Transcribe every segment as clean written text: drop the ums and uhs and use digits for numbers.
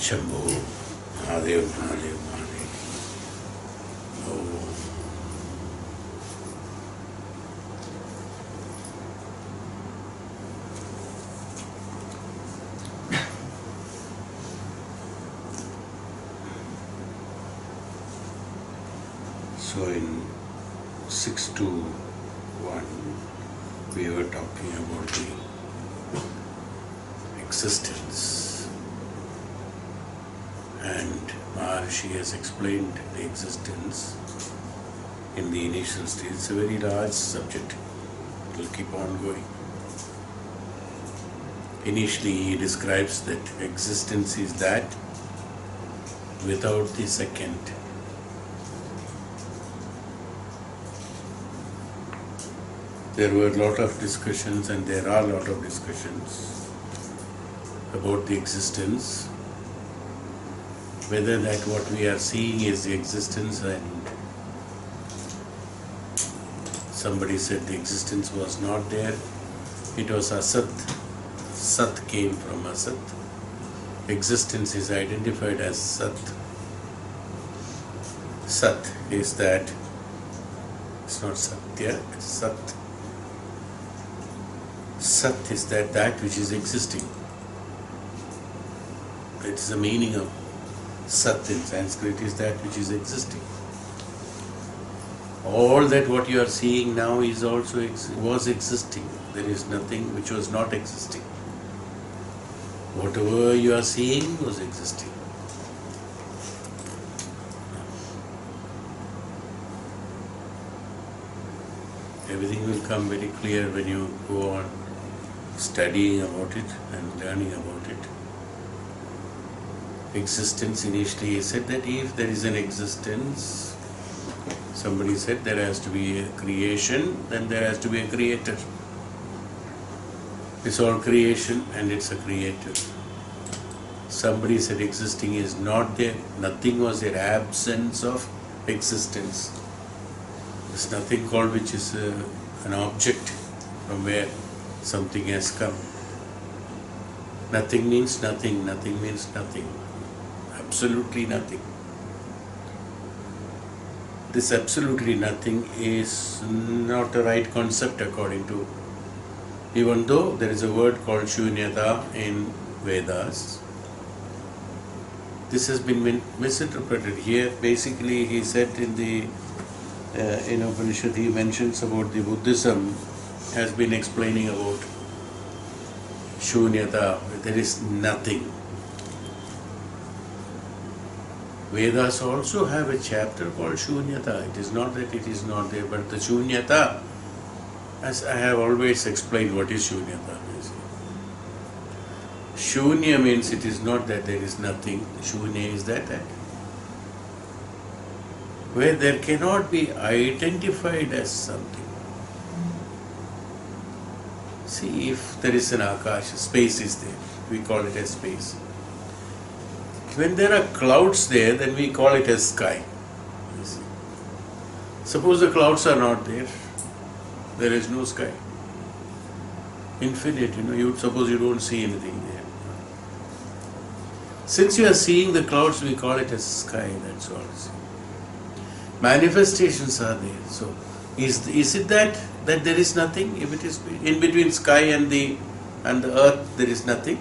Shambho, Mahadev, Mahadev, Mahadev. Oh. So in 6 to 1, we were talking about the existence, and Maharshi has explained the existence in the initial stage. It's a very large subject. It will keep on going. Initially he describes that existence is that without the second. There were a lot of discussions, and there are a lot of discussions about the existence, whether that what we are seeing is the existence, and somebody said the existence was not there, it was asath. Sath came from asath. Existence is identified as sath. Sath is that, it's not satya, it's sath. Sath is that which is existing. It is the meaning of Sath in Sanskrit, is that which is existing. All that what you are seeing now is also was existing. There is nothing which was not existing. Whatever you are seeing was existing. Everything will come very clear when you go on studying about it and learning about it. Existence, initially he said that if there is an existence, somebody said there has to be a creation, then there has to be a creator. It's all creation and it's a creator. Somebody said existing is not there, nothing was there, absence of existence. There's nothing called which is an object from where something has come. Nothing means nothing, nothing means nothing. Absolutely nothing. This absolutely nothing is not a right concept according to, even though there is a word called shunyata in Vedas. This has been misinterpreted here. Basically he said in the in Upanishad he mentions about the Buddhism has been explaining about shunyata, there is nothing. Vedas also have a chapter called shunyata. It is not that it is not there, but the shunyata, as I have always explained what is shunyata. Shunya means it is not that there is nothing. Shunya is that where there cannot be identified as something. See, if there is an akash, space is there, we call it as space. When there are clouds there, then we call it as sky. You see. Suppose the clouds are not there, there is no sky. Infinite, you suppose you don't see anything there. Since you are seeing the clouds, we call it as sky, that's all. Manifestations are there. So, is it that there is nothing? If it is in between sky and the earth, there is nothing.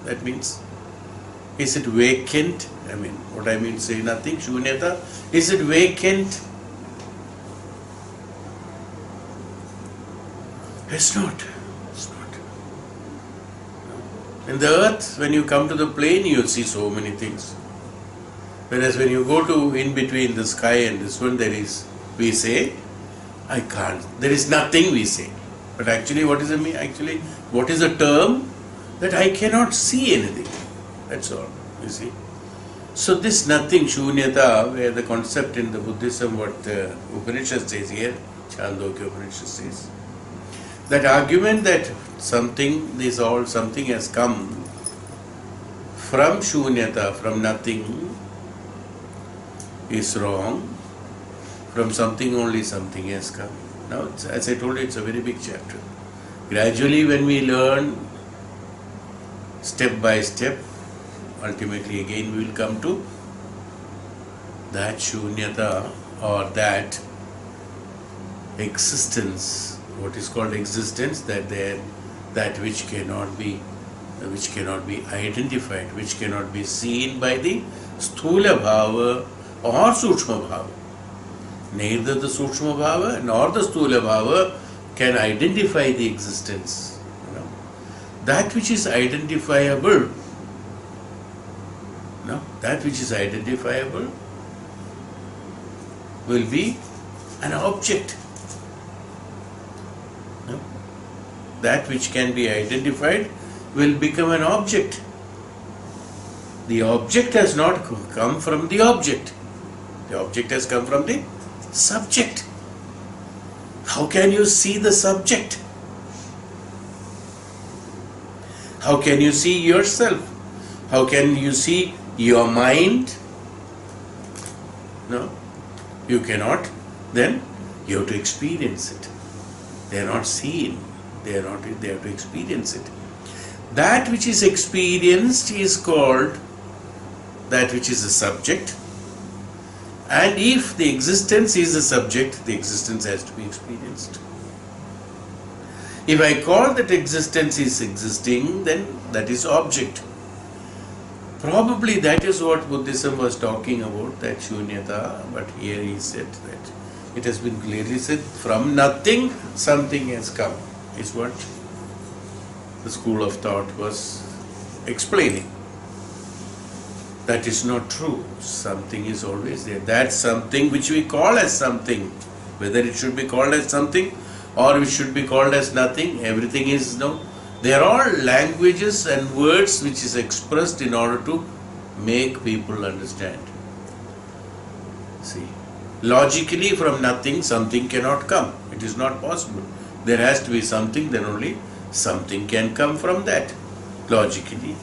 That means, is it vacant? What I mean say nothing, shunyata. Is it vacant? It's not. It's not. In the earth, when you come to the plane, you see so many things. Whereas when you go to in between the sky and this one, there is, we say, I can't. There is nothing, we say. But actually, what does it mean? Actually, what is the term? That I cannot see anything. That's all, you see. So this nothing, shunyata, where the concept in the Buddhism, what the Upanishad says here, Chhandogya Upanishad says, that argument that something, this all, something has come from shunyata, from nothing, is wrong. From something only something has come. Now, as I told you, it's a very big chapter. Gradually, when we learn step by step, ultimately again we will come to that shunyata, or that existence, what is called existence, that which cannot be identified, which cannot be seen by the sthula bhava or sukshma bhava. Neither the sukshma bhava nor the sthula bhava can identify the existence. That which is identifiable, that which is identifiable will be an object. That which can be identified will become an object. The object has not come from the object. The object has come from the subject. How can you see the subject? How can you see yourself? How can you see your mind? No, you cannot. Then you have to experience it. They are not seen. They have to experience it. That which is experienced is called that which is the subject. And if the existence is the subject, the existence has to be experienced. If I call that existence is existing, then that is object. Probably that is what Buddhism was talking about, that shunyata, but here he said that it has been clearly said, from nothing something has come, is what the school of thought was explaining. That is not true. Something is always there. That something which we call as something, whether it should be called as something or it should be called as nothing, everything is no. They are all languages and words which is expressed in order to make people understand. See, logically from nothing something cannot come. It is not possible. There has to be something, then only something can come from that, logically.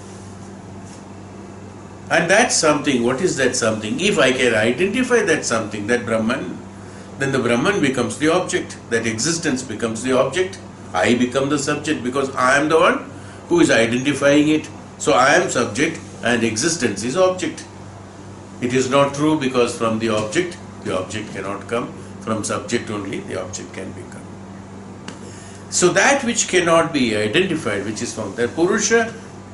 And that something, what is that something? If I can identify that something, that Brahman, then the Brahman becomes the object, that existence becomes the object. I become the subject because I am the one who is identifying it. So I am subject and existence is object. It is not true because from the object cannot come. From subject only the object can become. So that which cannot be identified, which is from that Purusha,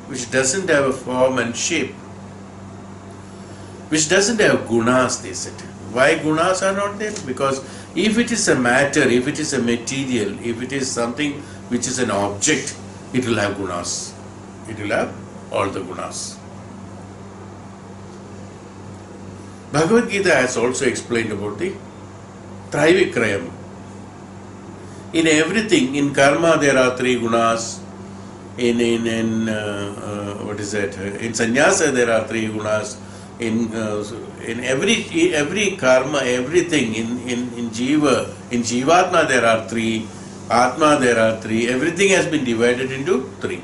which doesn't have a form and shape, which doesn't have gunas, they said. Why gunas are not there? Because if it is a matter, if it is a material, if it is something which is an object, it will have gunas. It will have all the gunas. Bhagavad Gita has also explained about the Trivikrayam. In everything, in karma there are three gunas. In sannyasa there are three gunas. In every karma, everything, in jivatma there are three, atma there are three, everything has been divided into three.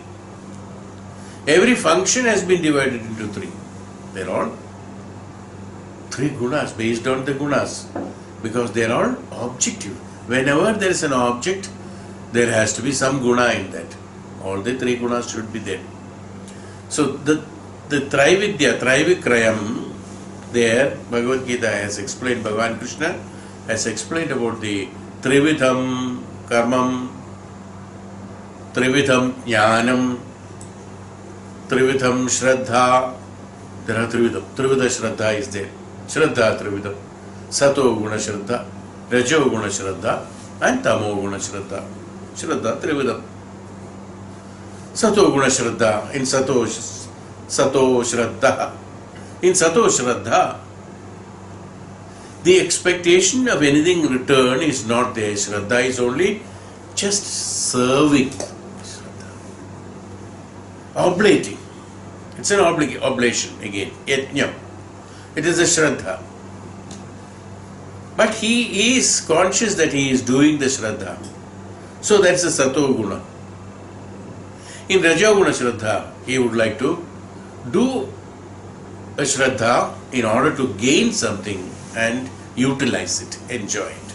Every function has been divided into three. They are all three gunas, based on the gunas, because they are all objective. Whenever there is an object, there has to be some guna in that. All the three gunas should be there. So the Trividya, Trivikrayam, there Bhagavad Gita has explained, Bhagavan Krishna has explained about the Trividham Karmam, Trividham Jnanam, Trividham Shraddha. There are Trividham. Trividha Shraddha is there. Shraddha Trividham. Sato Guna Shraddha, Rajo Guna Shraddha, and Tamo Guna Shraddha. Shraddha Trividham. Sato Guna Shraddha, in Sato Shraddha. In Sato Shraddha, the expectation of anything in return is not there. Shraddha is only just serving. Oblating. It's an oblation again. Yajna. It is a Shraddha. But he is conscious that he is doing the Shraddha. So that's a Sato Guna. In Rajoguna Shraddha, he would like to do a Shraddha in order to gain something and utilize it, enjoy it.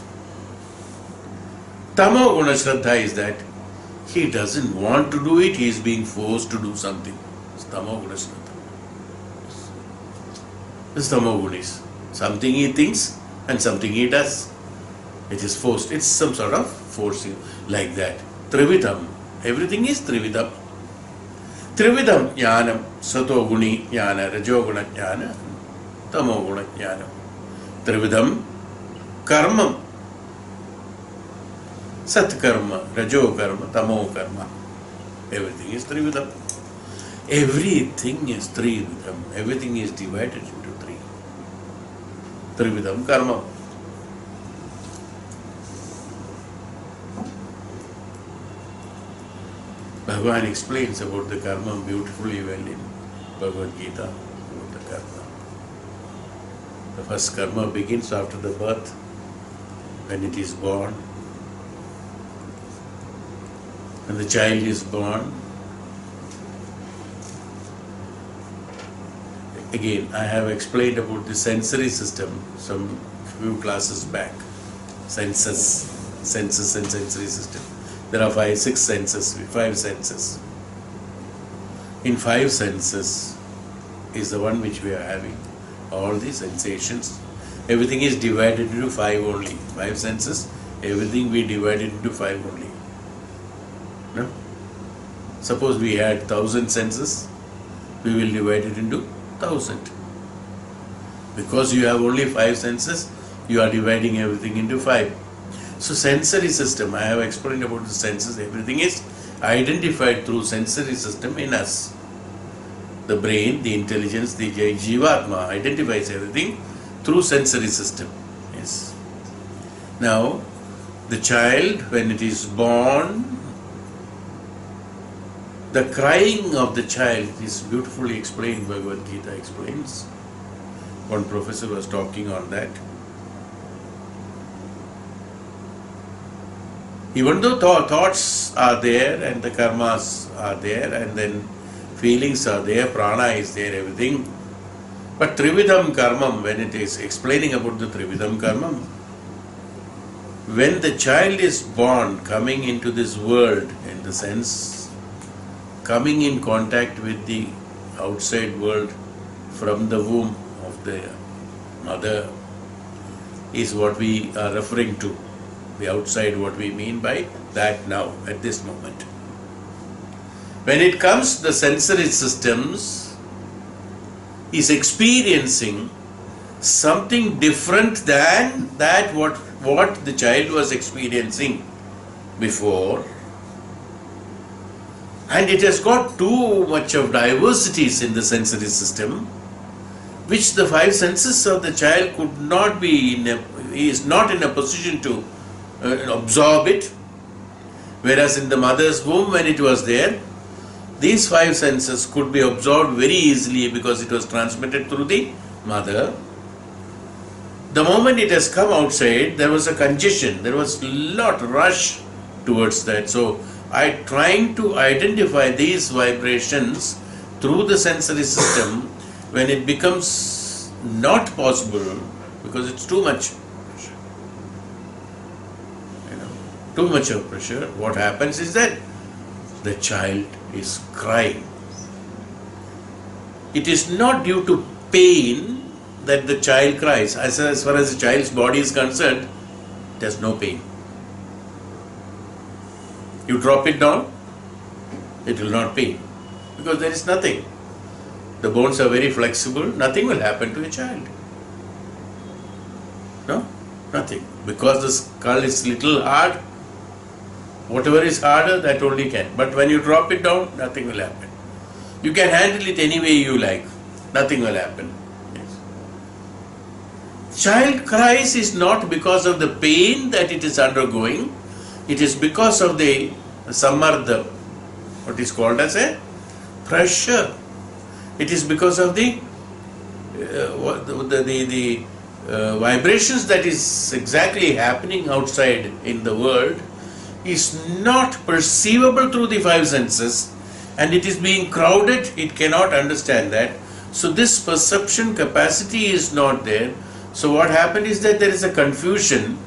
Tamo Guna Shraddha is that he doesn't want to do it, he is being forced to do something. It's Tamo Guna Shraddha. This tamogunis. Something he thinks and something he does. It is forced. It's some sort of forcing like that. Trividam. Everything is Trividam. Trividam jnanam, satoguni jnana, rajoguna jnana, tamoguna jnana. Trividam karmam. Sat karma, rajo karma, tamo karma. Everything is Trividam. Everything is Trividam. Everything is divided into three. Trividam karma. Bhagavan explains about the karma beautifully well in Bhagavad Gita, about the karma. The first karma begins after the birth, when it is born. When the child is born, again, I have explained about the sensory system some few classes back. Senses and sensory system. There are 5 senses. In 5 senses is the one which we are having. All the sensations. Everything is divided into 5 only. 5 senses, everything we divided into 5 only. No? Suppose we had 1,000 senses, we will divide it into 1,000. Because you have only 5 senses, you are dividing everything into 5. So sensory system, I have explained about the senses, everything is identified through sensory system in us. The brain, the intelligence, the Jivatma identifies everything through sensory system. Yes. Now, the child, when it is born, the crying of the child is beautifully explained. Bhagavad Gita explains. One professor was talking on that. Even though thoughts are there and the karmas are there and then feelings are there, prana is there, everything. But Trividam Karmam, when it is explaining about the Trividam Karmam, when the child is born, coming into this world, in the sense, coming in contact with the outside world from the womb of the mother, is what we are referring to. The outside, what we mean by that now, at this moment. When it comes to the sensory systems, is experiencing something different than that what the child was experiencing before. And it has got too much of diversities in the sensory system, which the 5 senses of the child could not be he is not in a position to absorb it. Whereas in the mother's womb, when it was there, these 5 senses could be absorbed very easily because it was transmitted through the mother. The moment it has come outside, there was a congestion, there was a lot rush towards that. So I trying to identify these vibrations through the sensory system, when it becomes not possible because it's too much. Too much of pressure, what happens is that the child is crying. It is not due to pain that the child cries. As far as the child's body is concerned, there's no pain. You drop it down, it will not pain because there is nothing. The bones are very flexible, nothing will happen to a child. No? Nothing. Because the skull is little hard, whatever is harder, that only can. But when you drop it down, nothing will happen. You can handle it any way you like. Nothing will happen. Yes. Child cries is not because of the pain that it is undergoing. It is because of the sammardha, what is called as a pressure. It is because of the vibrations that is exactly happening outside in the world is not perceivable through the 5 senses, and it is being crowded, it cannot understand that. So this perception capacity is not there. So what happened is that there is a confusion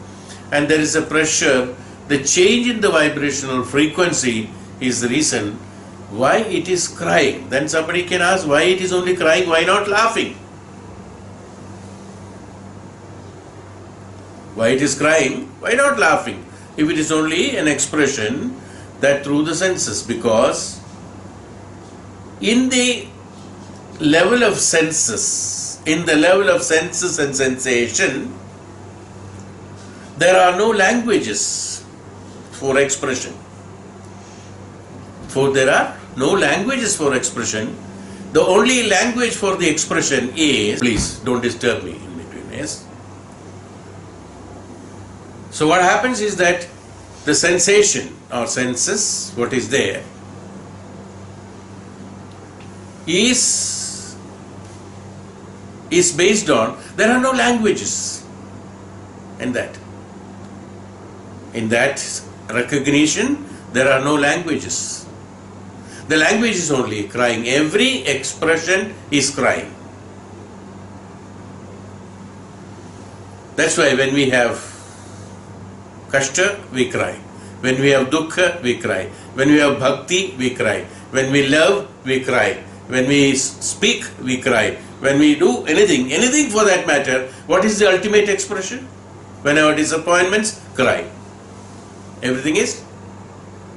and there is a pressure. The change in the vibrational frequency is the reason why it is crying. Then somebody can ask why it is only crying, why not laughing? Why it is crying? Why not laughing? If it is only an expression that through the senses, because in the level of senses, and sensation, there are no languages for expression. For there are no languages for expression. The only language for the expression is, please don't disturb me in between, yes? So what happens is that the sensation or senses, what is there, is based on, there are no languages in that. In that recognition, there are no languages. The language is only crying. Every expression is crying. That's why when we have kashta, we cry. When we have dukkha, we cry. When we have bhakti, we cry. When we love, we cry. When we speak, we cry. When we do anything for that matter, what is the ultimate expression? When our disappointments, cry. Everything is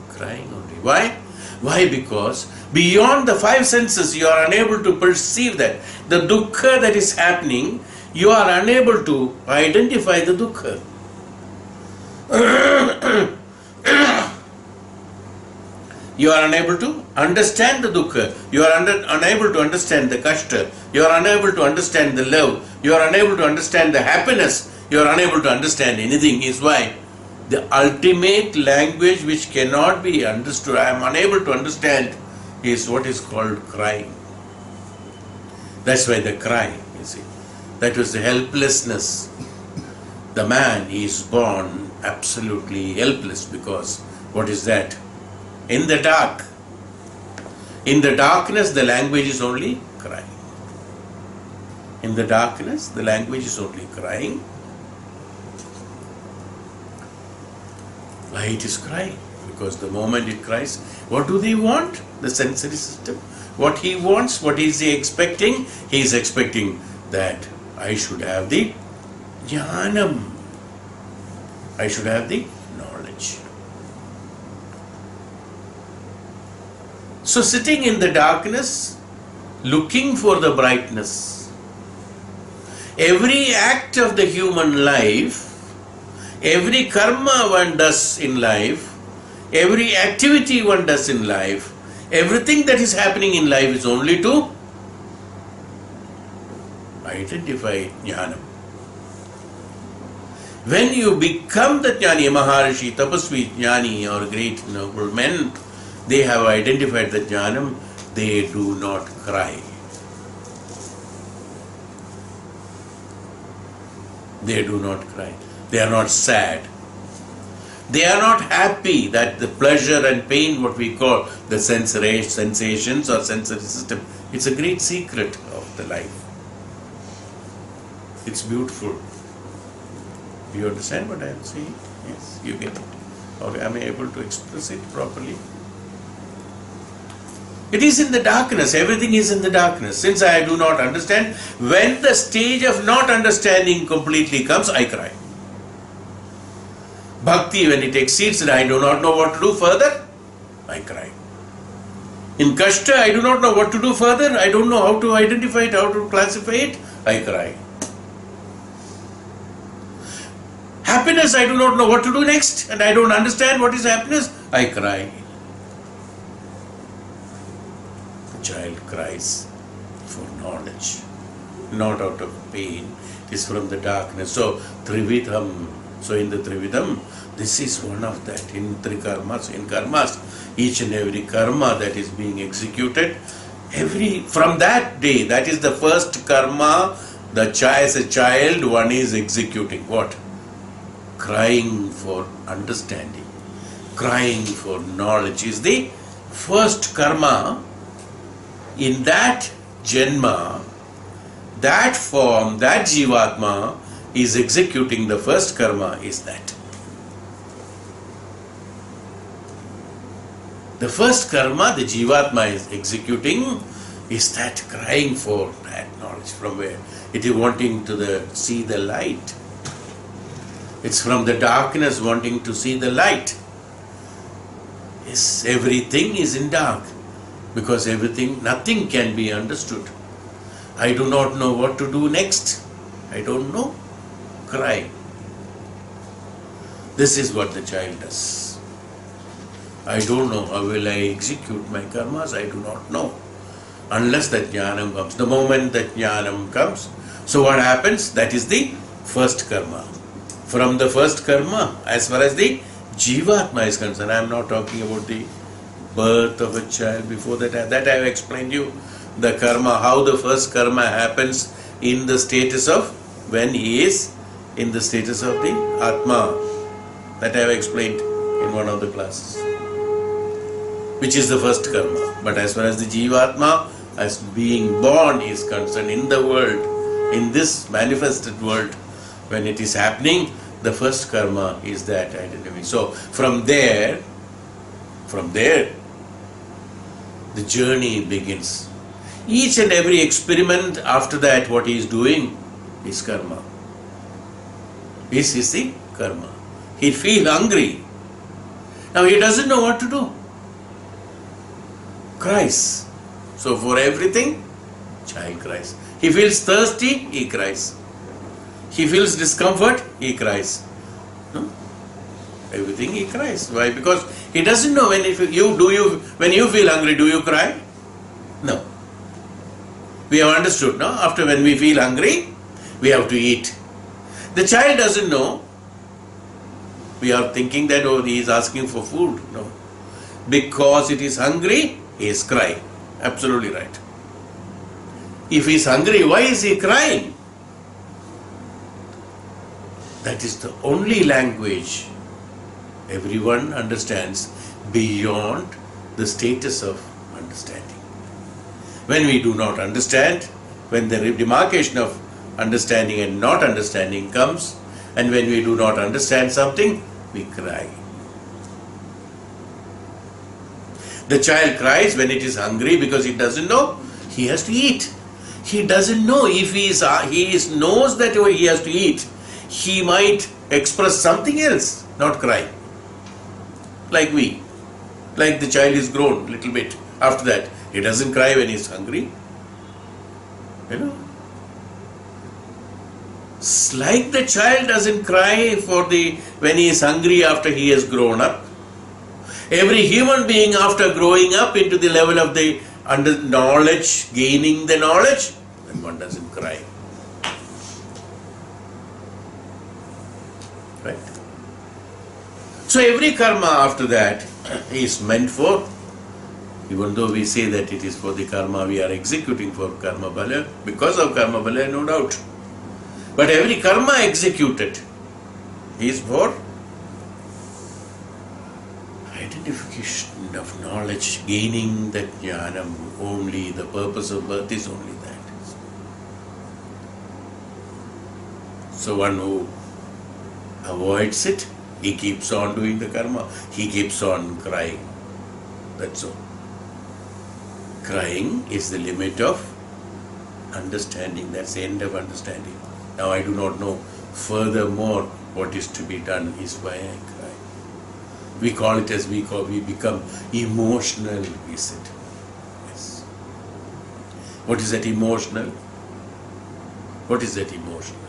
crying only. Why? Why? Because beyond the five senses you are unable to perceive that. The dukkha that is happening, you are unable to identify the dukkha. You are unable to understand the dukkha. You are unable to understand the kashta. You are unable to understand the love. You are unable to understand the happiness. You are unable to understand anything. Is why the ultimate language which cannot be understood, I am unable to understand, is what is called crying. That's why the cry, you see. That was the helplessness. The man is born absolutely helpless because what is that? In the dark. In the darkness, the language is only crying. In the darkness, the language is only crying. Why it is crying? Because the moment it cries, what do they want? The sensory system. What he wants, what is he expecting? He is expecting that I should have the jnanam. I should have the knowledge. So sitting in the darkness, looking for the brightness. Every act of the human life, every karma one does in life, every activity one does in life, everything that is happening in life is only to identify jnanam. When you become the jnani, Maharishi, Tapasvi, jnani or great noble men, they have identified the jnanam, they do not cry. They do not cry. They are not sad. They are not happy that the pleasure and pain, what we call the sensations or sensory system, it's a great secret of the life. It's beautiful. Do you understand what I am saying? Yes, you get it. Or am I able to express it properly? It is in the darkness. Everything is in the darkness. Since I do not understand, when the stage of not understanding completely comes, I cry. Bhakti, when it exceeds and I do not know what to do further, I cry. In kashta, I do not know what to do further. I don't know how to identify it, how to classify it. I cry. Happiness, I do not know what to do next and I don't understand what is happiness. I cry. The child cries for knowledge, not out of pain. It is from the darkness. So, Trividham. So, in the Trividham, this is one of that. In Trikarmas, in karmas, each and every karma that is being executed, from that day, that is the first karma, as a child, one is executing. What? Crying for understanding, crying for knowledge is the first karma. In that Janma, that form, that Jivatma is executing the first karma is that. The first karma the Jivatma is executing is that crying for that knowledge. From where? It is wanting to see the light. It's from the darkness wanting to see the light. Yes, everything is in dark because nothing can be understood. I do not know what to do next. I don't know. Cry. This is what the child does. I don't know how will I execute my karmas. I do not know. Unless that jnanam comes. The moment that jnanam comes, so what happens? That is the first karma. From the first karma, as far as the Jivatma is concerned, I am not talking about the birth of a child. Before that I have explained you the karma, how the first karma happens in the status of when he is in the status of the Atma. That I have explained in one of the classes, which is the first karma. But as far as the Jivatma, as being born is concerned in the world, in this manifested world, when it is happening, the first karma is that identity. So from there, the journey begins. Each and every experiment after that, what he is doing is karma. This is the karma. He feels hungry. Now he doesn't know what to do. Cries. So for everything, child cries. He feels thirsty, he cries. He feels discomfort, he cries. No? Everything he cries. Why? Because he doesn't know when you feel hungry, do you cry? No. We have understood, no? After when we feel hungry, we have to eat. The child doesn't know. We are thinking that, oh, he is asking for food. No. Because it is hungry, he is crying. Absolutely right. If he is hungry, why is he crying? That is the only language everyone understands beyond the status of understanding. When we do not understand, when the demarcation of understanding and not understanding comes, and when we do not understand something, we cry. The child cries when it is hungry because he doesn't know he has to eat. He doesn't know if he knows that he has to eat. He might express something else, not cry. Like the child is grown a little bit. After that, he doesn't cry when he is hungry. You know. It's like the child doesn't cry when he is hungry after he has grown up. Every human being after growing up into the level of the knowledge, gaining the knowledge, then one doesn't cry. Right? So every karma after that is meant for, even though we say that it is for the karma we are executing for karma bala, because of karma bala, no doubt. But every karma executed is for identification of knowledge, gaining that jnanam. Only the purpose of birth is only that. So one who avoids it, he keeps on doing the karma, he keeps on crying. That's all. Crying is the limit of understanding, that's the end of understanding. Now I do not know furthermore what is to be done is why I cry. We call it as we become emotional, we said. Yes. What is that emotional? What is that emotional?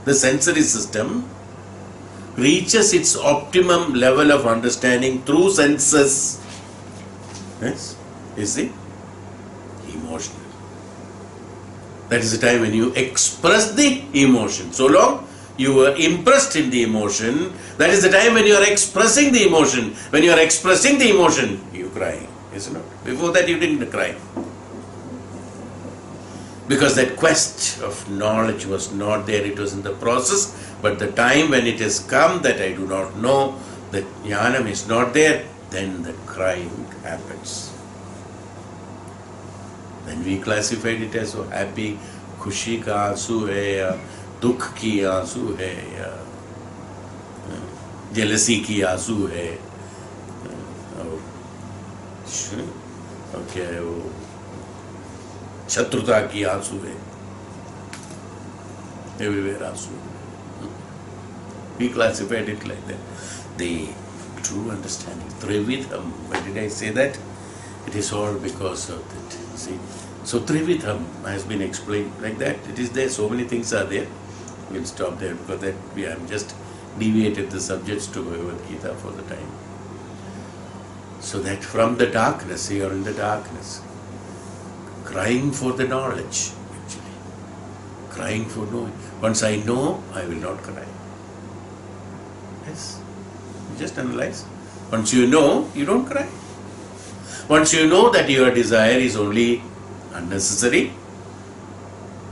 The sensory system reaches its optimum level of understanding through senses. Yes, is it? Emotional. That is the time when you express the emotion. So long you were impressed in the emotion, that is the time when you are expressing the emotion. When you are expressing the emotion, you cry, isn't it? Before that you didn't cry. Because that quest of knowledge was not there, it was in the process, but the time when it has come that I do not know, that jnanam is not there, then the crying happens. Then we classified it as so happy, खुशी का आंसू है या दुख की आंसू है या जेलसी की आंसू है और क्या है वो शत्रुता की आंसू है, everywhere आंसू. We classified it like that. The true understanding, Trividham. Why did I say that? It is all because of that. See, so Trividham has been explained like that. It is there. So many things are there. We'll stop there because that we have just deviated the subjects to Bhagavad Gita for the time. So that from the darkness, you are in the darkness, crying for the knowledge, actually. Crying for knowing. Once I know, I will not cry. Yes. Just analyze. Once you know, you don't cry. Once you know that your desire is only unnecessary,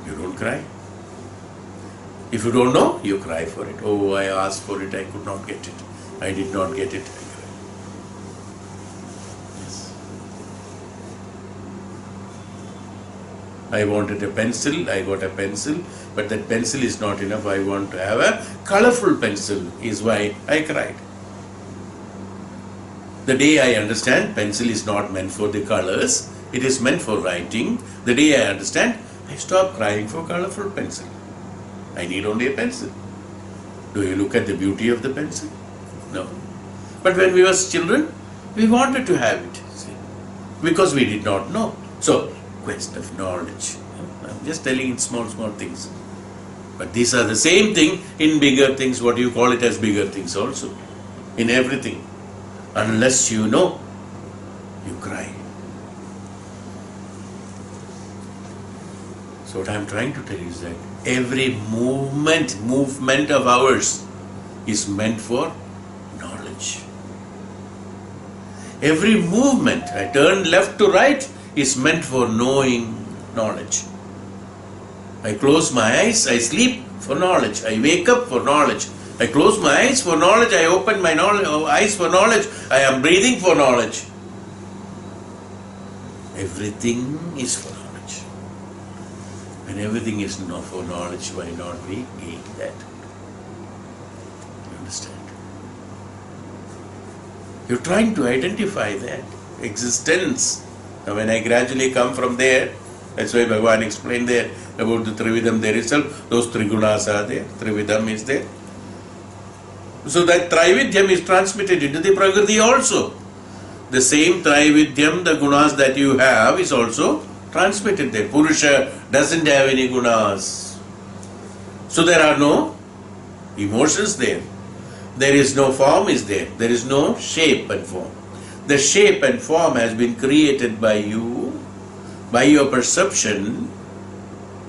you don't cry. If you don't know, you cry for it. Oh, I asked for it, I could not get it. I did not get it. Yes. I wanted a pencil, I got a pencil, but that pencil is not enough. I want to have a colorful pencil, is why I cried. The day I understand pencil is not meant for the colors, it is meant for writing, the day I understand, I stop crying for colorful pencil. I need only a pencil. Do you look at the beauty of the pencil? No. But when we were children, we wanted to have it, see, because we did not know. So, quest of knowledge. I'm just telling in small things. But these are the same thing in bigger things, what you call it as bigger things also. In everything. Unless you know, you cry. So what I am trying to tell you is that every movement of ours is meant for knowledge. Every movement, I turn left to right, is meant for knowing knowledge. I close my eyes, I sleep for knowledge. I wake up for knowledge. I close my eyes for knowledge, I open my eyes for knowledge, I am breathing for knowledge. Everything is for knowledge. When everything is not for knowledge, why not we gain that? You understand? You're trying to identify that existence. Now when I gradually come from there, that's why Bhagavan explained there about the Trividham there itself, those Trigunas are there, Trividham is there. So that Trividhyam is transmitted into the Prakriti also. The same Trividhyam, the gunas that you have, is also transmitted there. Purusha doesn't have any gunas. So there are no emotions there. There is no form is there. There is no shape and form. The shape and form has been created by you, by your perception,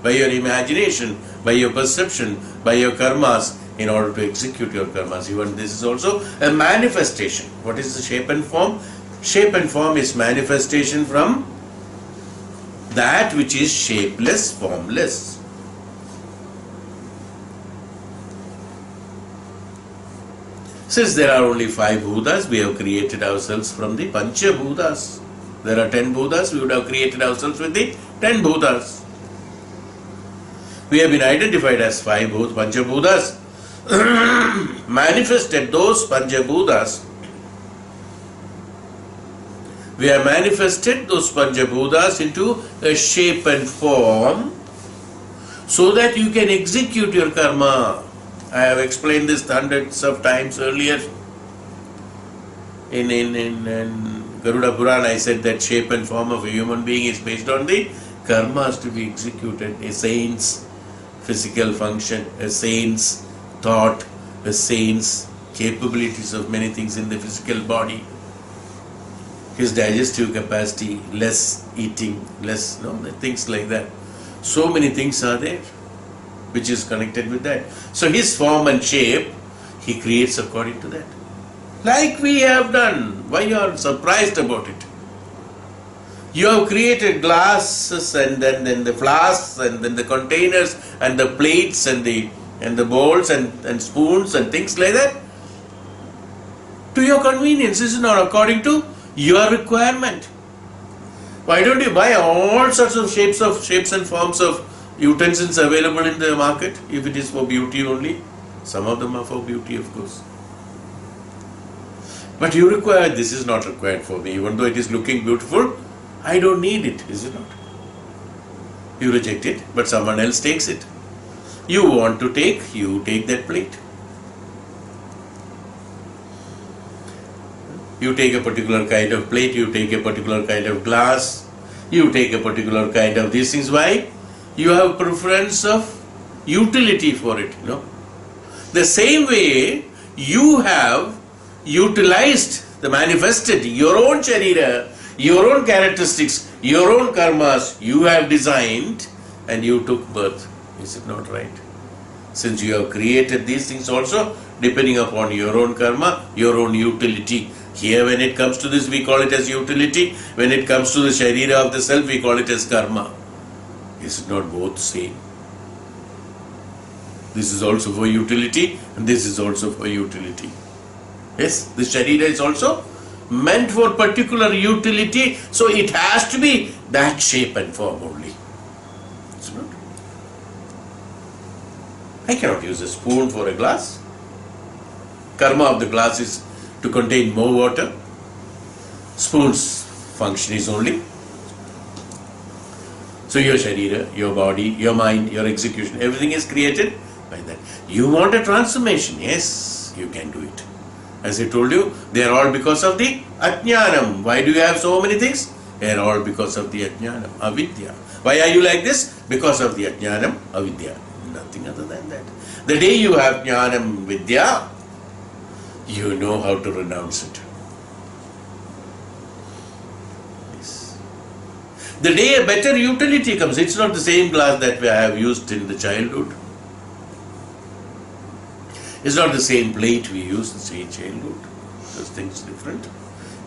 by your imagination, by your perception, by your karmas, in order to execute your karmas. Even this is also a manifestation. What is the shape and form? Shape and form is manifestation from that which is shapeless, formless. Since there are only 5 Bhutas, we have created ourselves from the Pancha Bhutas. There are 10 Bhutas, we would have created ourselves with the 10 Bhutas. We have been identified as 5 Pancha Bhutas. Manifested those Panchabhutas. We have manifested those Panchabhutas into a shape and form so that you can execute your karma. I have explained this hundreds of times earlier. In Garuda Purana, I said that shape and form of a human being is based on the karmas to be executed. A saint's physical function, a saint's thought, a saint's capabilities of many things in the physical body, his digestive capacity, less eating, less, things like that. So many things are there which is connected with that. So his form and shape, he creates according to that. Like we have done. Why you are surprised about it? You have created glasses and then the flasks and then the containers and the plates and the bowls and spoons and things like that. To your convenience, this is not according to your requirement. Why don't you buy all sorts of shapes and forms of utensils available in the market if it is for beauty only? Some of them are for beauty, of course. But you require, this is not required for me, even though it is looking beautiful, I don't need it, is it not? You reject it, but someone else takes it. You want to take, you take that plate. You take a particular kind of plate, you take a particular kind of glass, you take a particular kind of these things. Why? You have preference of utility for it, The same way you have utilized, manifested your own sharira, your own characteristics, your own karmas, you have designed and you took birth. Is it not right? Since you have created these things also, depending upon your own karma, your own utility. Here when it comes to this, we call it as utility. When it comes to the sharira of the self, we call it as karma. Is it not both same? This is also for utility and this is also for utility. Yes, the sharira is also meant for particular utility, so it has to be that shape and form only. It's not. I cannot use a spoon for a glass. Karma of the glass is to contain more water. Spoon's function is only. So your sharira, your body, your mind, your execution, everything is created by that. You want a transformation, yes, you can do it. As I told you, they are all because of the ajnanam. Why do you have so many things? They are all because of the ajnanam, avidya. Why are you like this? Because of the ajnanam, avidya. Nothing other than that. The day you have jnanam, vidya, you know how to renounce it. Yes. The day a better utility comes, it's not the same glass that we have used in the childhood. It's not the same plate we used in childhood. Those things different.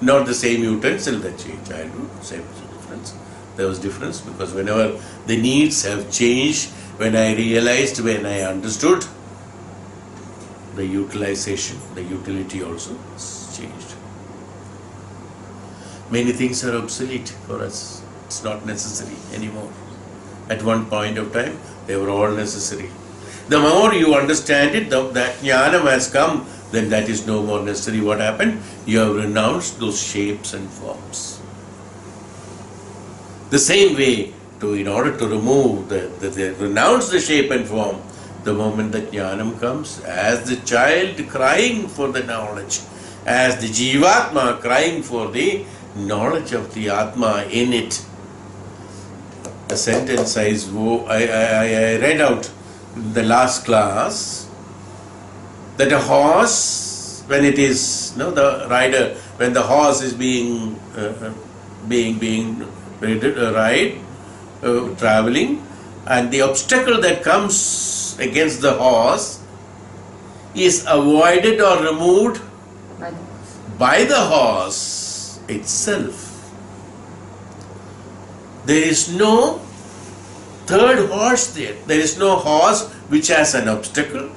Not the same utensil that childhood. Same difference. There was difference because whenever the needs have changed, when I realized, when I understood, the utilization, the utility also has changed. Many things are obsolete for us. It's not necessary anymore. At one point of time, they were all necessary. The more you understand it, that jnanam has come, then that is no more necessary. What happened? You have renounced those shapes and forms. The same way, in order to remove, renounce the shape and form, the moment that jnanam comes, as the child crying for the knowledge, as the jivatma crying for the knowledge of the atma in it. A sentence I read out in the last class, that a horse, when it is, the rider, when the horse is being traveling, and the obstacle that comes against the horse is avoided or removed by the horse itself. There is no third horse there. There is no horse which has an obstacle.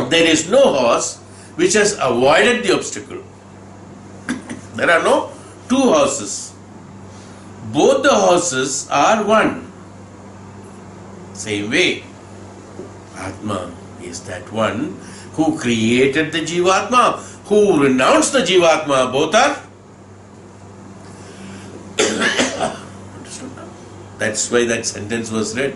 There is no horse which has avoided the obstacle. There are no two horses. Both the horses are one. Same way, Atma is that one who created the Jivatma, who renounced the Jivatma. Both are. That's why that sentence was read.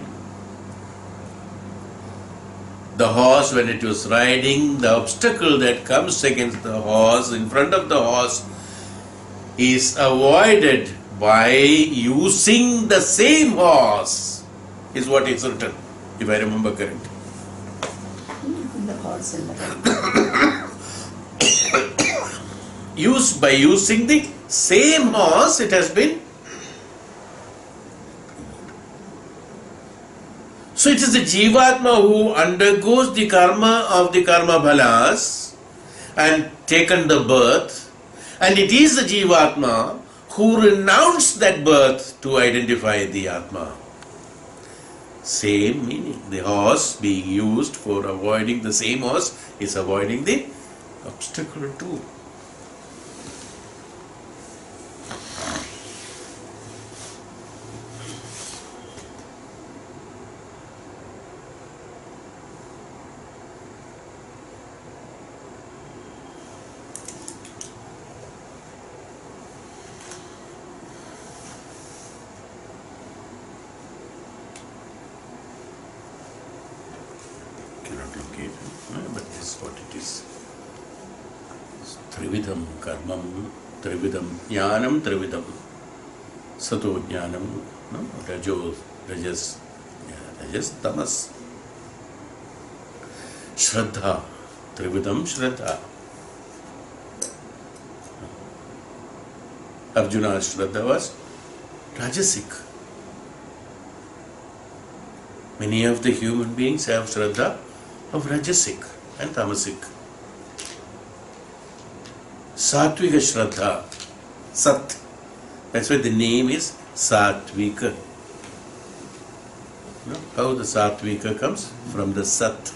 The horse, when it was riding, the obstacle that comes against the horse, in front of the horse, is avoided by using the same horse, is what is written, if I remember correctly. The horse in the By using the same horse, it has been. So it is the Jivatma who undergoes the karma of the karma bhalas and taken the birth, and it is the Jivatma who renounced that birth to identify the Atma. Same meaning. The horse being used for avoiding, the same horse is avoiding the obstacle too. Trividam karmam, trividam jnanam, trividam sato jnanam, no? Rajas, tamas. Shraddha, trividam shraddha. Arjuna's shraddha was rajasic. Many of the human beings have shraddha of rajasic and tamasic. Satvika shraddha, sath. That's why the name is Satvika. How the Satvika comes? From the Sat.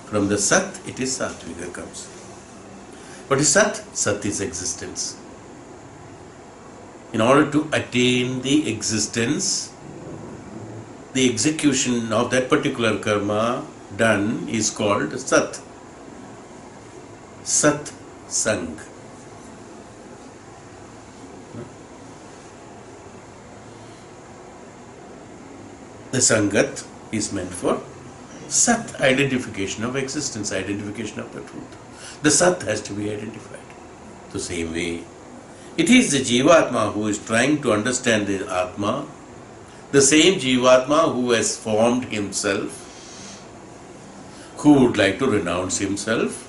From the Sat, it is Satvika comes. What is Sat? Sat is existence. In order to attain the existence, the execution of that particular karma done is called Sat. Sat Sang. The Sangat is meant for Sat, identification of existence, identification of the truth. The Sat has to be identified. The same way, it is the Jivatma who is trying to understand the Atma, the same Jivatma who has formed himself, who would like to renounce himself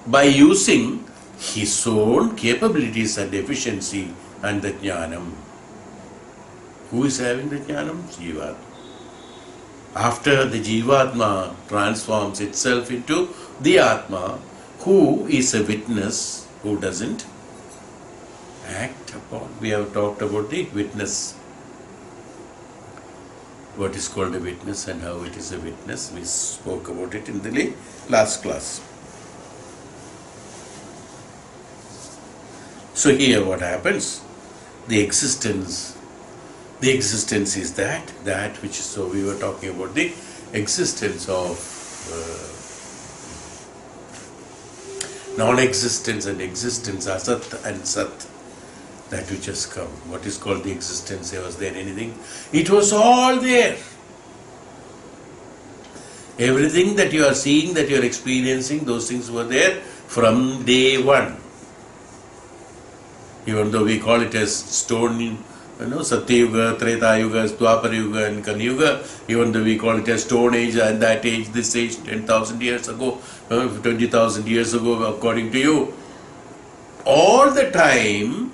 by using his own capabilities and efficiency and the Jnanam. Who is having the Jnanam? Jivatma. After the Jivatma transforms itself into the Atma, who is a witness, who doesn't act upon. We have talked about the witness. What is called a witness and how it is a witness. We spoke about it in the last class. So here what happens? The existence is that which is, so we were talking about the existence of non-existence and existence, asath and sath, that which has come. What is called the existence? Was there anything? It was all there. Everything that you are seeing, that you are experiencing, those things were there from day one. Even though we call it as stone, Satyuga, Treta Yuga, Dwapara Yuga and Kali Yuga, even though we call it as Stone Age and that age, this age, 10,000 years ago, 20,000 years ago, according to you, all the time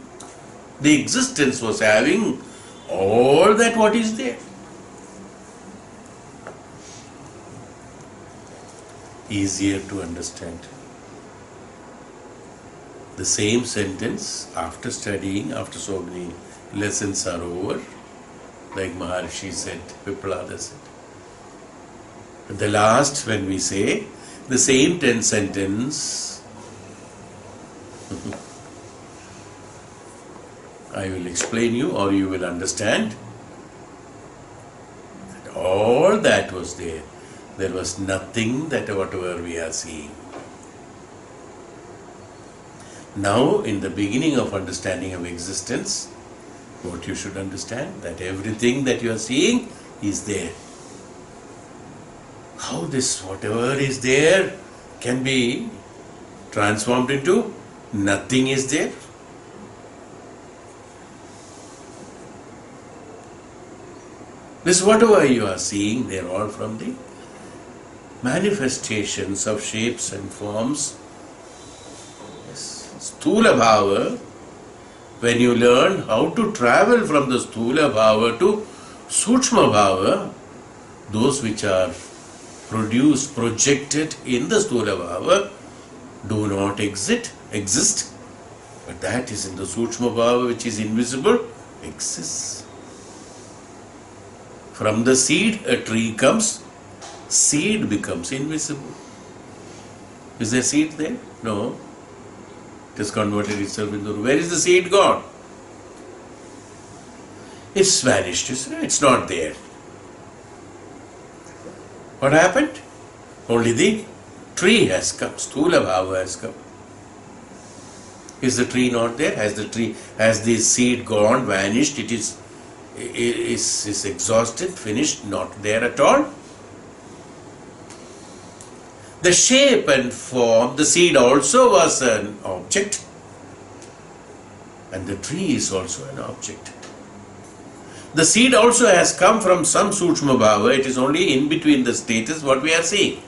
the existence was having all that what is there. Easier to understand. The same sentence, after studying, after so many lessons are over, like Maharshi said, Vipralada said. At the last, when we say the same 10 sentence, I will explain you or you will understand that all that was there. There was nothing that whatever we are seeing. Now, in the beginning of understanding of existence, what you should understand, that everything that you are seeing is there. How this whatever is there can be transformed into nothing is there? This whatever you are seeing, they are all from the manifestations of shapes and forms. Sthula Bhava, when you learn how to travel from the Sthula Bhava to Sukshma Bhava, those which are produced, projected in the Sthula Bhava do not exist, but that is in the Sukshma Bhava which is invisible, exists. From the seed a tree comes, seed becomes invisible. Is there seed there? No. It has converted itself into. Where is the seed gone? It's vanished. It's not there. What happened? Only the tree has come. Sthula Bhava has come. Is the tree not there? Has the seed gone, vanished? It is exhausted, finished, not there at all? The shape and form, the seed also was an object, and the tree is also an object. The seed also has come from some Sukshma Bhava. It is only in between the status what we are seeing.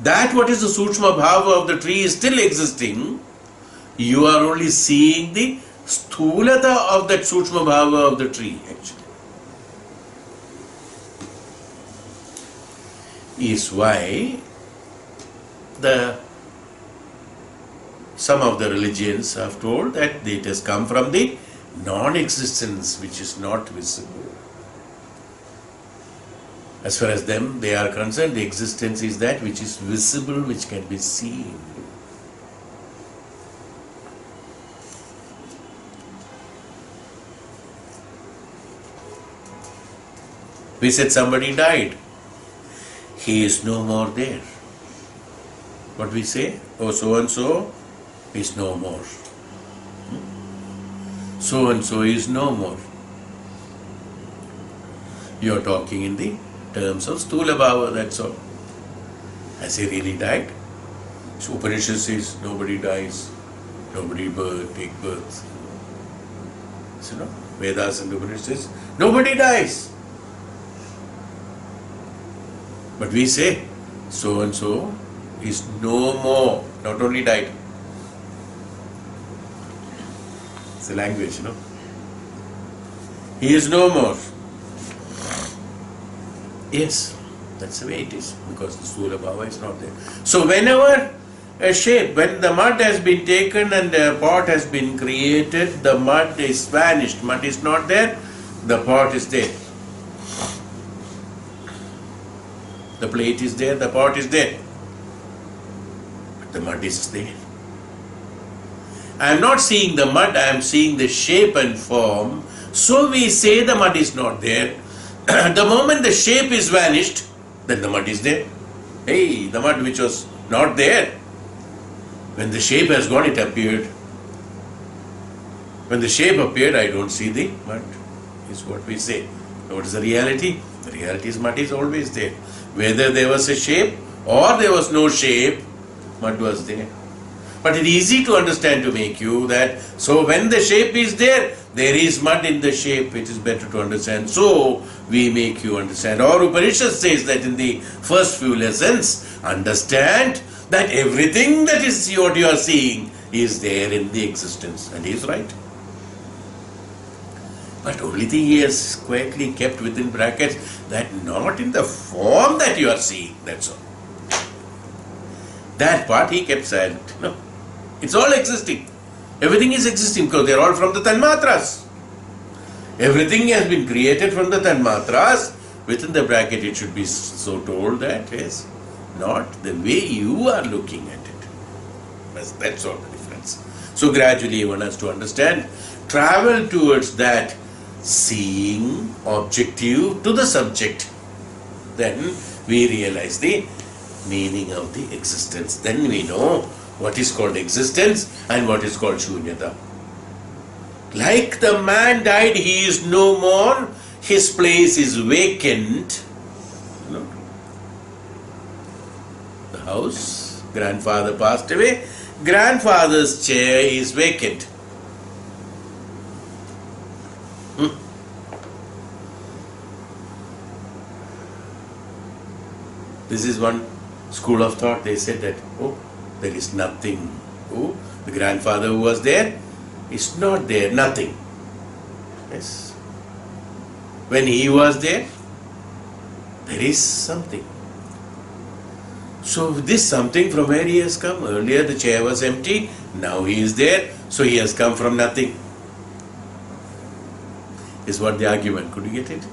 That what is the Sukshma Bhava of the tree is still existing. You are only seeing the Sthulata of that Sukshma Bhava of the tree actually. Is why some of the religions have told that it has come from the non-existence which is not visible. As far as them, they are concerned, the existence is that which is visible, which can be seen. We said somebody died. He is no more there. What we say? Oh, so and so is no more. So and so is no more. You are talking in the terms of Sthula Bhava, that's all. Has he really died? So Upanishad says nobody dies, nobody take birth. So, no? Vedas and Upanishad says nobody dies. But we say so and so is no more, not only died. It's a language, He is no more. Yes, that's the way it is, because the Sthula Bhava is not there. So whenever a shape, when the mud has been taken and the pot has been created, the mud is vanished. Mud is not there, the pot is there. The plate is there, the pot is there. But the mud is there. I am not seeing the mud, I am seeing the shape and form. So we say the mud is not there. The moment the shape is vanished, then the mud is there. Hey, the mud which was not there, when the shape has gone, it appeared. When the shape appeared, I don't see the mud, is what we say. What is the reality? The reality is mud is always there. Whether there was a shape or there was no shape, mud was there. But it is easy to understand to make you that, so when the shape is there, there is mud in the shape. It is better to understand. So we make you understand. Or Upanishad says that in the first few lessons, understand that everything that is what you are seeing is there in the existence. And he is right. But only thing he has quietly kept within brackets, that not in the form that you are seeing, that's all. That part he kept silent. No. It's all existing. Everything is existing because they are all from the Tanmatras. Everything has been created from the Tanmatras. Within the bracket it should be so told that is not the way you are looking at it. That's all the difference. So gradually one has to understand, travel towards that seeing objective to the subject. Then we realize the meaning of the existence. Then we know what is called existence and what is called shunyata. Like the man died, he is no more, his place is vacant. The house, grandfather passed away, grandfather's chair is vacant. This is one school of thought. They said that, oh, there is nothing. Oh, the grandfather who was there is not there, nothing. Yes. When he was there, there is something. So this something from where he has come. Earlier the chair was empty, now he is there, so he has come from nothing. Is what the argument. Could you get it?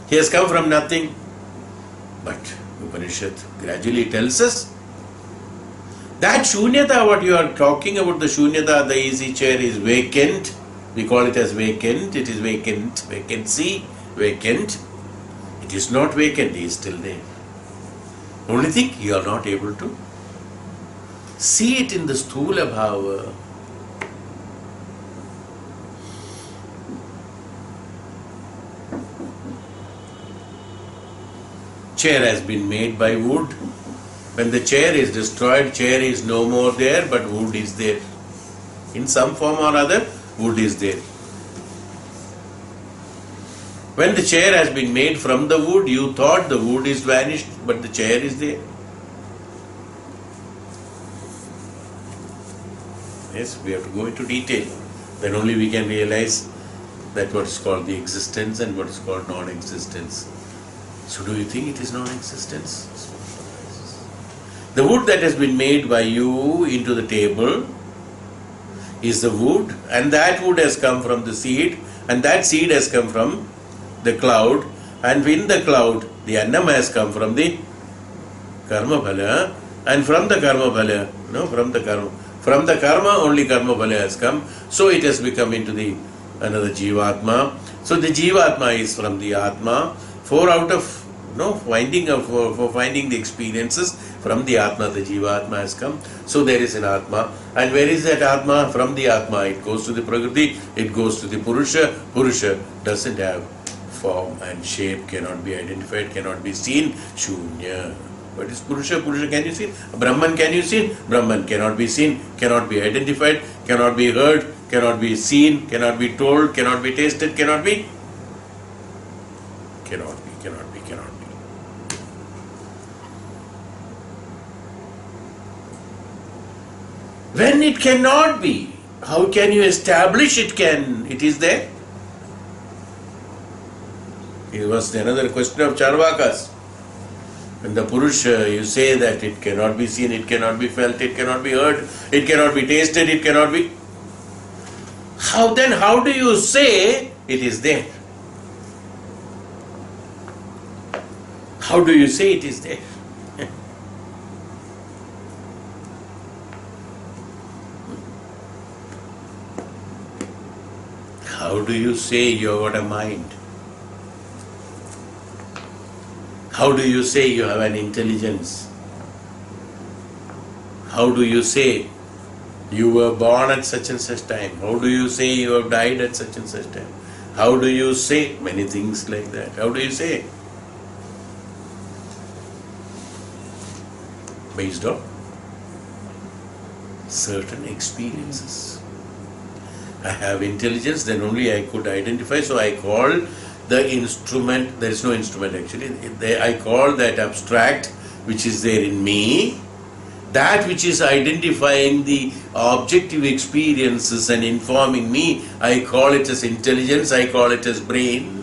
He has come from nothing. But Upanishad gradually tells us that shunyata, what you are talking about, the shunyata, the easy chair is vacant. We call it as vacant. It is vacant. Vacancy, vacant. It is not vacant. He is still there. Only thing, you are not able to see it in the sthula bhava. Chair has been made by wood. When the chair is destroyed, chair is no more there, but wood is there. In some form or other, wood is there. When the chair has been made from the wood, you thought the wood is vanished, but the chair is there. Yes, we have to go into detail. Then only we can realize that what is called the existence and what is called non-existence. So do you think it is non-existence? The wood that has been made by you into the table is the wood, and that wood has come from the seed, and that seed has come from the cloud, and in the cloud the annam has come from the karma phala, and from the karma phala, from the karma only karma phala has come, so it has become into the another jivatma. So the jivatma is from the atma. For finding the experiences from the atma, the jivatma has come. So there is an atma, and where is that atma? From the atma it goes to the prakriti, it goes to the purusha. Purusha doesn't have form and shape, cannot be identified, cannot be seen. Shunya. What is purusha? Purusha can you see? Brahman can you see? Brahman cannot be seen, cannot be identified, cannot be heard, cannot be seen, cannot be told, cannot be tasted, cannot be. When it cannot be, how can you establish it is there? It was another question of Charvakas. When the Purusha, you say that it cannot be seen, it cannot be felt, it cannot be heard, it cannot be tasted, it cannot be. How do you say it is there? How do you say it is there? How do you say you have got a mind? How do you say you have an intelligence? How do you say you were born at such and such time? How do you say you have died at such and such time? How do you say many things like that? How do you say? Based on certain experiences. I have intelligence, then only I could identify, so I call the instrument, there is no instrument actually, I call that abstract which is there in me, that which is identifying the objective experiences and informing me, I call it as intelligence, I call it as brain.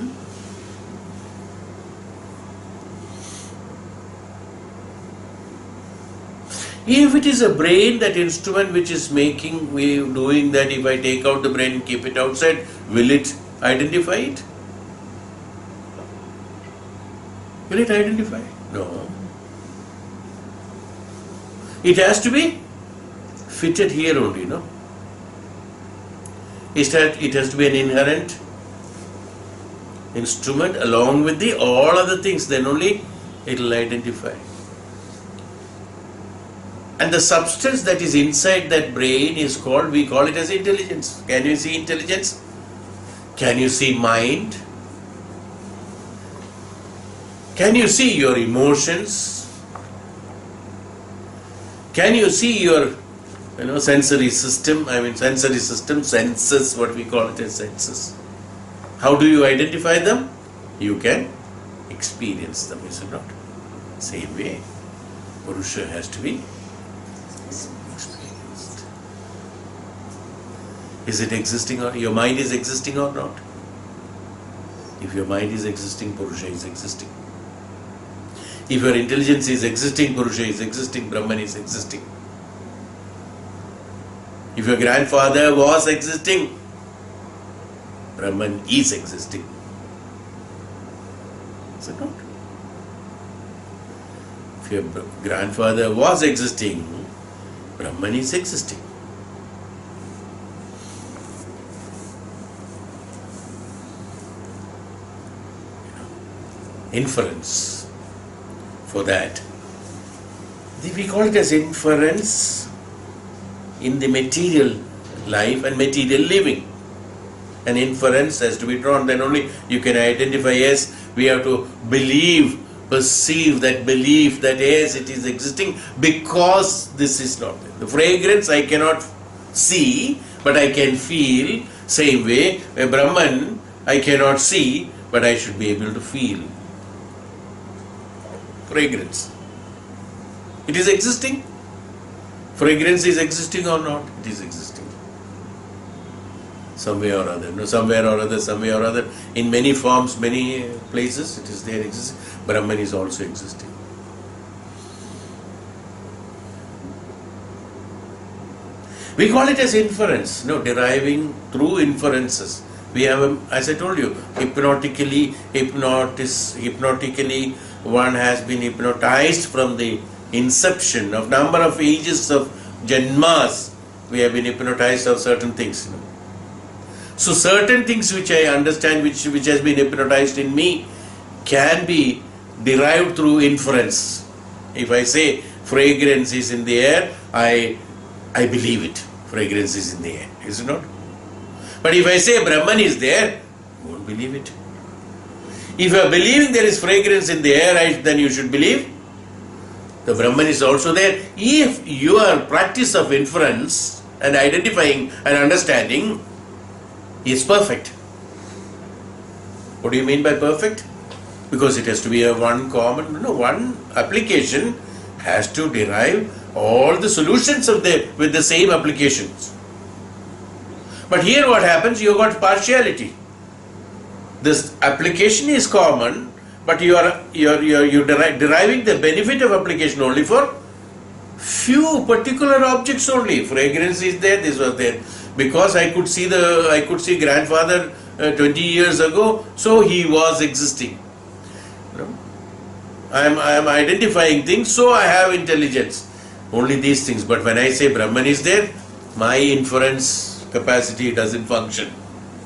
If it is a brain, that instrument which is doing that, if I take out the brain and keep it outside, will it identify it? Will it identify? No. It has to be fitted here only, no? It has to be an inherent instrument along with the all other things, then only it will identify. And the substance that is inside that brain is called, we call it as intelligence. Can you see intelligence? Can you see mind? Can you see your emotions? Can you see your sensory system? Senses, what we call it as senses. How do you identify them? You can experience them, is it not? Same way, Purusha has to be experienced. Is it existing or your mind is existing or not? If your mind is existing, Purusha is existing. If your intelligence is existing, Purusha is existing, Brahman is existing. If your grandfather was existing, Brahman is existing. Is it not? If your grandfather was existing, Brahman is existing. Inference for that. We call it as inference in the material life and material living. An inference has to be drawn, then only you can identify, yes, we have to believe perceive, that belief that yes, it is existing because this is not there. The fragrance I cannot see, but I can feel. Same way, a Brahman I cannot see, but I should be able to feel. Fragrance. It is existing. Fragrance is existing or not? It is existing. Some way or other. No, somewhere or other, some way or other. In many forms, many places, it is there existing. Brahman is also existing. We call it as inference, deriving through inferences. We have, as I told you, hypnotically, one has been hypnotized from the inception of number of ages of janmas. We have been hypnotized of certain things. So certain things which I understand, which has been hypnotized in me, can be derived through inference. If I say fragrance is in the air, I believe it. Fragrance is in the air, is it not? But if I say Brahman is there, you won't believe it. If you are believing there is fragrance in the air, then you should believe the Brahman is also there. If your practice of inference and identifying and understanding is perfect. What do you mean by perfect? Because it has to be one application has to derive all the solutions with the same applications. But here what happens, you got partiality. This application is common, but you are deriving the benefit of application only for few particular objects only. Fragrance is there, this was there. Because I could see grandfather 20 years ago, so he was existing. I am identifying things, so I have intelligence. Only these things. But when I say Brahman is there, my inference capacity doesn't function.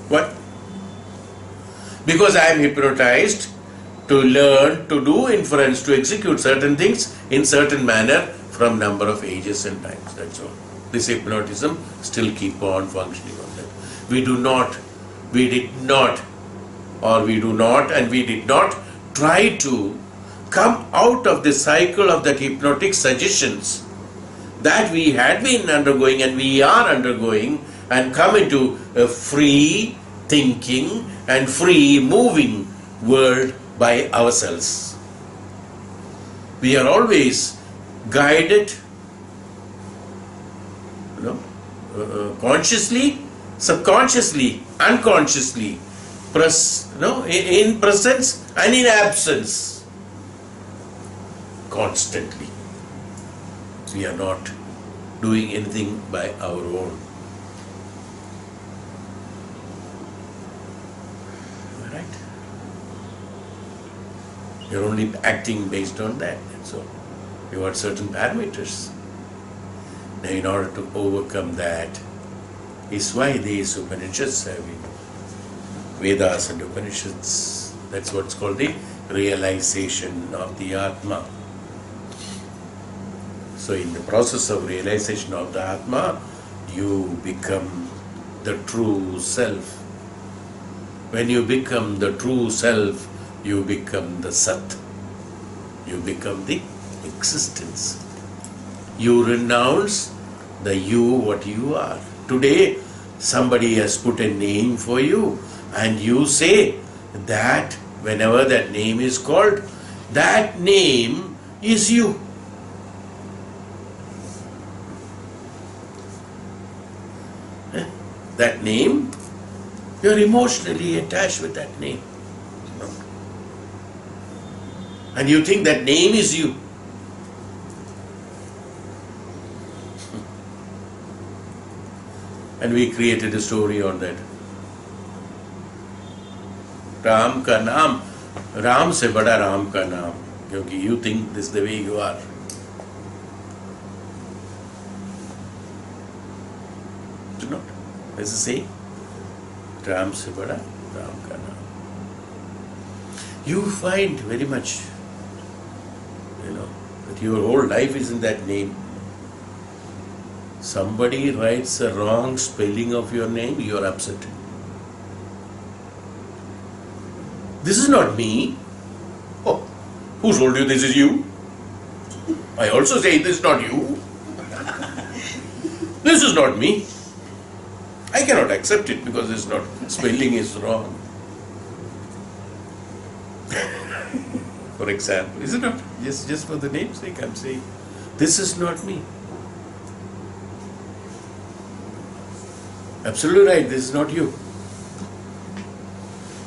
What? Because I am hypnotized to learn, to do inference, to execute certain things in certain manner from number of ages and times. That's all. This hypnotism still keep on functioning on that. We did not try to come out of the cycle of that hypnotic suggestions that we had been undergoing and we are undergoing, and come into a free thinking and free moving world by ourselves. We are always guided, consciously, subconsciously, unconsciously, in presence and in absence, constantly. We are not doing anything by our own. Am I right? You're only acting based on that. So you got certain parameters. Now, in order to overcome that, is why these Upanishads have been Vedas and Upanishads. That's what's called the realization of the Atma. So in the process of realization of the Atma, you become the true self. When you become the true self, you become the sath. You become the existence. You renounce the you, what you are. Today, somebody has put a name for you, and you say that whenever that name is called, that name is you. That name, you are emotionally attached with that name. And you think that name is you. And we created a story on that. Ram ka naam, Ram se bada Ram ka naam. Because you think this is the way you are. Do not. As I say, Ram se bada Ram ka naam. You find very much, that your whole life is in that name. Somebody writes a wrong spelling of your name, you are upset. This is not me. Oh, Who told you this is you? I also say this is not you. This is not me. I cannot accept it because it's not, spelling is wrong. For example, is it not? Just for the namesake, I'm saying, this is not me. Absolutely right, this is not you.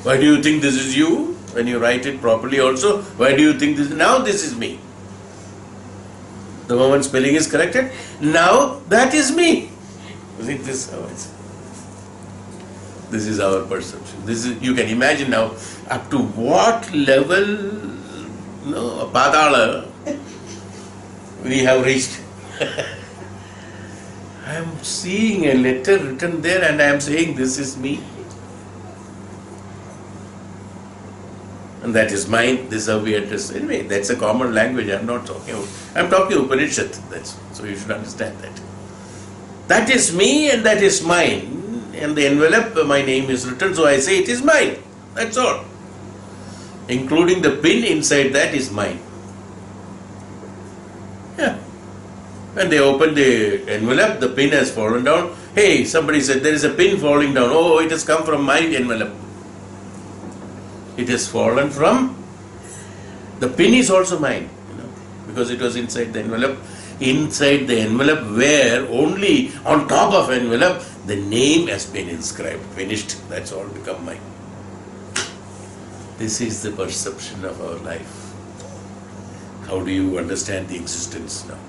Why do you think this is you? When you write it properly also, why do you think this? Now this is me. The moment spelling is corrected, now that is me. You see, this is our perception. This is, you can imagine now up to what level, padala we have reached. I am seeing a letter written there and I am saying this is me. And that is mine. This is how we address. Anyway, that's a common language. I'm not talking about. I'm talking Upanishad. So you should understand that. That is me and that is mine. And the envelope, my name is written, so I say it is mine. That's all. Including the pin inside that is mine. Yeah. When they open the envelope, the pin has fallen down. Hey, somebody said there is a pin falling down. Oh, it has come from my envelope. It has fallen from, the pin is also mine, because it was inside the envelope. Inside the envelope where only on top of envelope the name has been inscribed, finished, that's all become mine. This is the perception of our life. How do you understand the existence now?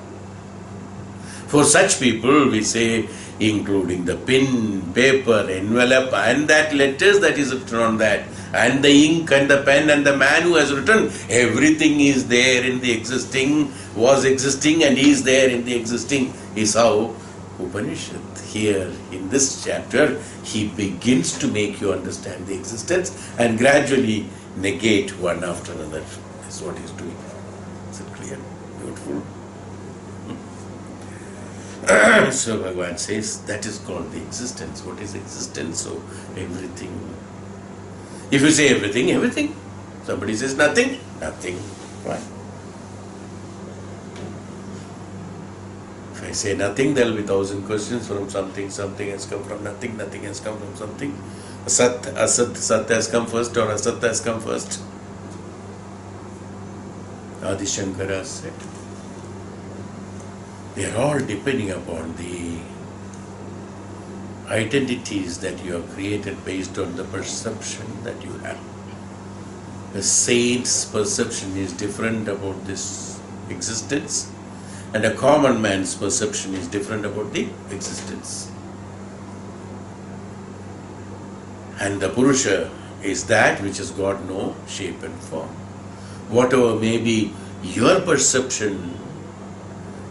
For such people we say, including the pin, paper, envelope and that letters that is written on that, and the ink and the pen and the man who has written, everything is there in the existing, was existing and is there in the existing, is how Upanishad here in this chapter, he begins to make you understand the existence and gradually negate one after another. That's what he's doing. Is it clear? Beautiful. So Bhagavan says that is called the existence. What is existence? So everything. If you say everything, everything. Somebody says nothing, nothing. Why? If I say nothing, there will be 1,000 questions from something. Something has come from nothing. Nothing has come from something. Sath, asath, sath has come first or asath has come first. Adi Shankara said. They are all depending upon the identities that you have created based on the perception that you have. A saint's perception is different about this existence, and a common man's perception is different about the existence. And the Purusha is that which has got no shape and form. Whatever may be your perception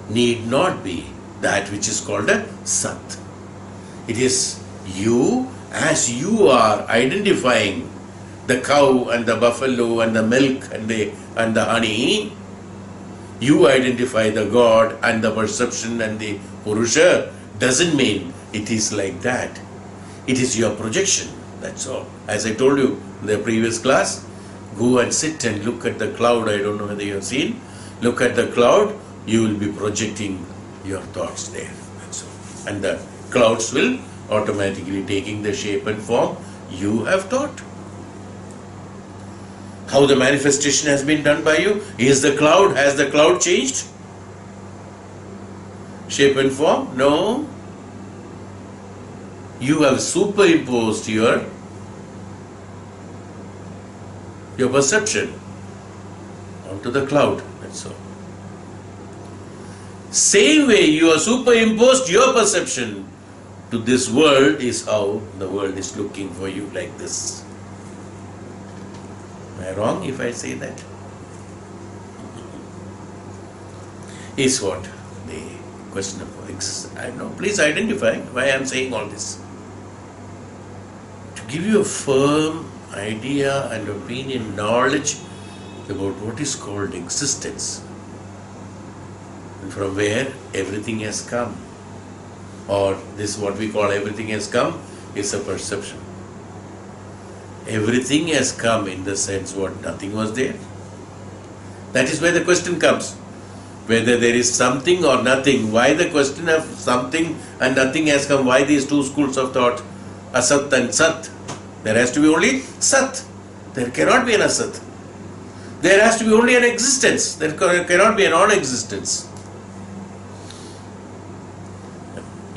need not be that which is called a sath. It is you as you are identifying the cow and the buffalo and the milk and the honey. You identify the God and the perception and the Purusha doesn't mean it is like that. It is your projection, that's all. As I told you in the previous class, go and sit and look at the cloud. I don't know whether you have seen. Look at the cloud, you will be projecting your thoughts there. That's all. And the clouds will automatically taking the shape and form you have thought. How the manifestation has been done by you? Has the cloud changed? Shape and form? No. You have superimposed your perception onto the cloud. That's all. Same way you have superimposed your perception to this world is how the world is looking for you like this. Am I wrong if I say that? Is what the question of I know. Please identify why I am saying all this. To give you a firm idea and opinion, knowledge about what is called existence, and from where everything has come, or this what we call everything has come is a perception. Everything has come in the sense what nothing was there. That is where the question comes. Whether there is something or nothing, why the question of something and nothing has come, why these two schools of thought, asath and sath? There has to be only sath. There cannot be an asath. There has to be only an existence. There cannot be a non-existence.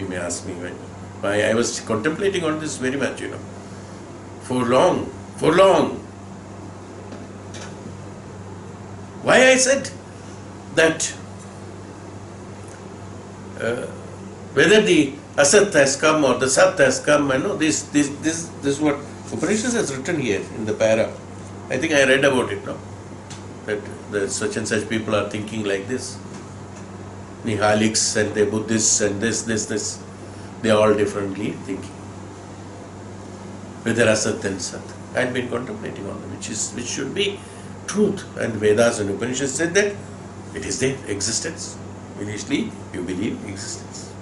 You may ask me why I was contemplating on this very much, for long. Why I said that whether the asath has come or the sath has come, this is what Upanishad has written here in the para. I think I read about it now. That such and such people are thinking like this. Nihalics and the Buddhists and this. They are all differently thinking. Whether asath and sath. I had been contemplating on them, which should be truth. And Vedas and Upanishads said that it is there, existence. Initially, you believe existence.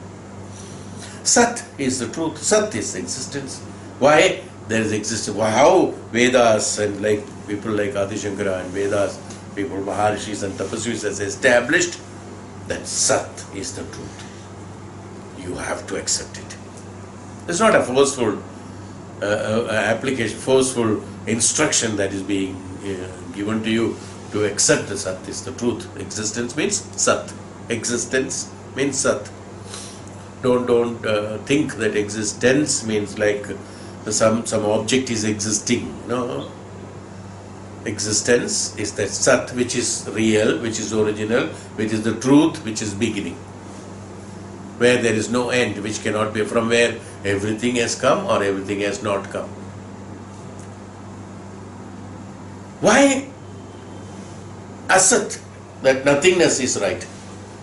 Sat is the truth. Sat is existence. Why there is existence? How Vedas and people like Adi Shankara and Vedas, people, Maharishis and Tapasvis has established that Sat is the truth. You have to accept it. It's not a forceful application, forceful instruction that is being given to you to accept the Sat is the truth. Existence means Sat. Existence means Sat. Don't think that existence means like some object is existing. No. Existence is that Sat which is real, which is original, which is the truth, which is beginning. Where there is no end, which cannot be, from where everything has come or everything has not come. Why asat, that nothingness is right,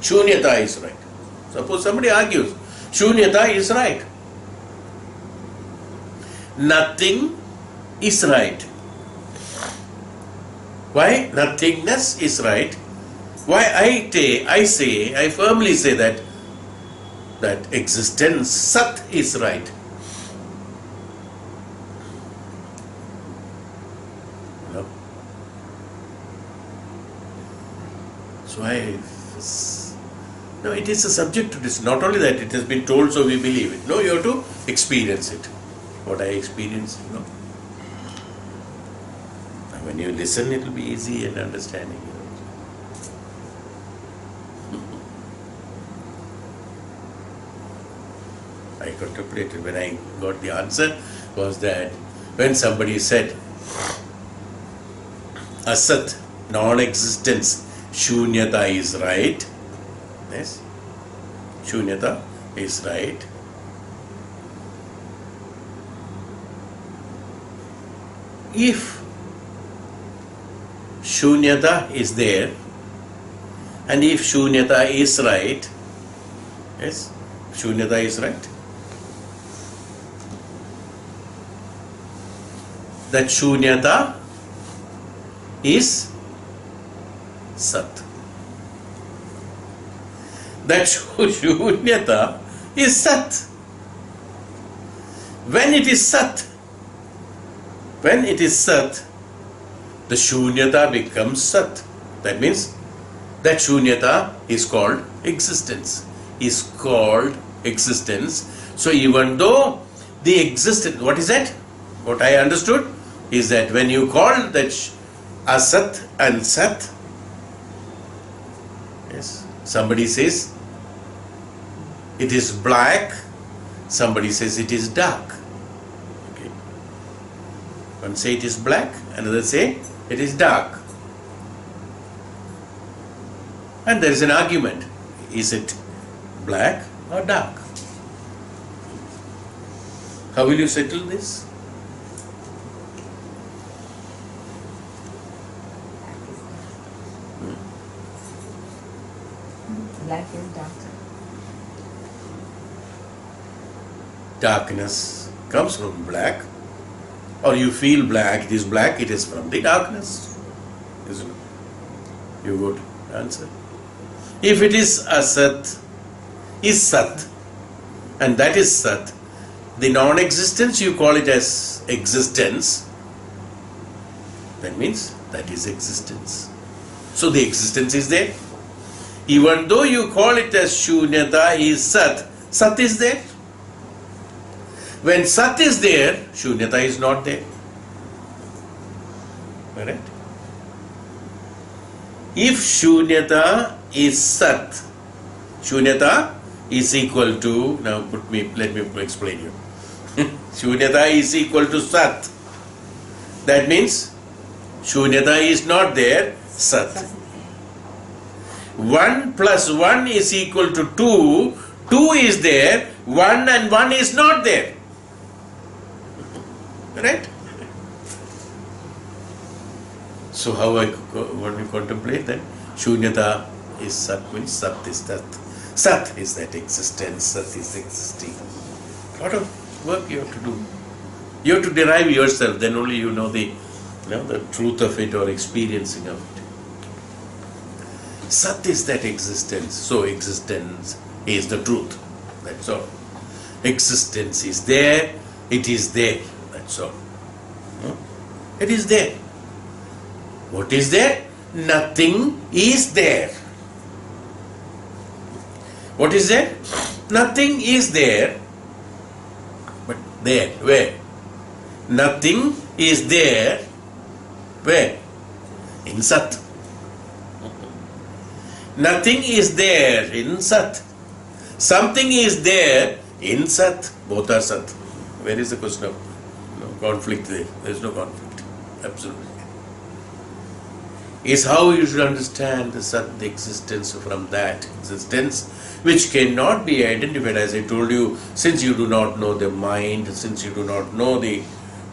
shunyata is right? Suppose somebody argues, shunyata is right. Nothing is right. Why nothingness is right? Why I firmly say that existence, Sat, is right. No. So it is a subject to this. Not only that it has been told, so we believe it. No, you have to experience it. What I experience, When you listen, it will be easy and understanding. I contemplated when I got the answer was that when somebody said asat, non-existence, shunyata is right. Yes, shunyata is right. If shunyata is there and if shunyata is right, yes, shunyata is right, that shunyata is sat. That shunyata is sat. When it is sat, the shunyata becomes sat. That means that shunyata is called existence. So even though the existence, what is that? What I understood is that when you call that asat and sat, yes, somebody says it is black, somebody says it is dark. Okay. One say it is black, another say it is dark. And there is an argument. Is it black or dark? How will you settle this? Black is darker. Darkness comes from black, or you feel black, it is from the darkness. Isn't it? You would answer. If it is asat, is sat, and that is sat, the non-existence you call it as existence, that means that is existence. So the existence is there. Even though you call it as Shunyata is Sat, Sat is there. When Sat is there, Shunyata is not there. Correct? If Shunyata is Sat, Shunyata is equal to, now let me explain you. Shunyata is equal to Sat. That means Shunyata is not there, Sat. 1 plus 1 is equal to 2. 2 is there, 1 and 1 is not there. Right? So how I want to contemplate that? Shunyata is Sat, means Sat is that. Sat is that existence, Sat is existing. A lot of work you have to do. You have to derive yourself, then only you know the truth of it or experiencing of it. Sat is that existence, so existence is the truth. That's all. Existence is there, it is there. That's all. It is there. What is there? Nothing is there. What is there? Nothing is there. But there, where? Nothing is there. Where? In Sat. Nothing is there in Sat. Something is there in Sat. Both are Sat. Where is the question of conflict there? There is no conflict. Absolutely. Is how you should understand the Sat, the existence from that existence which cannot be identified, as I told you, since you do not know the mind, since you do not know the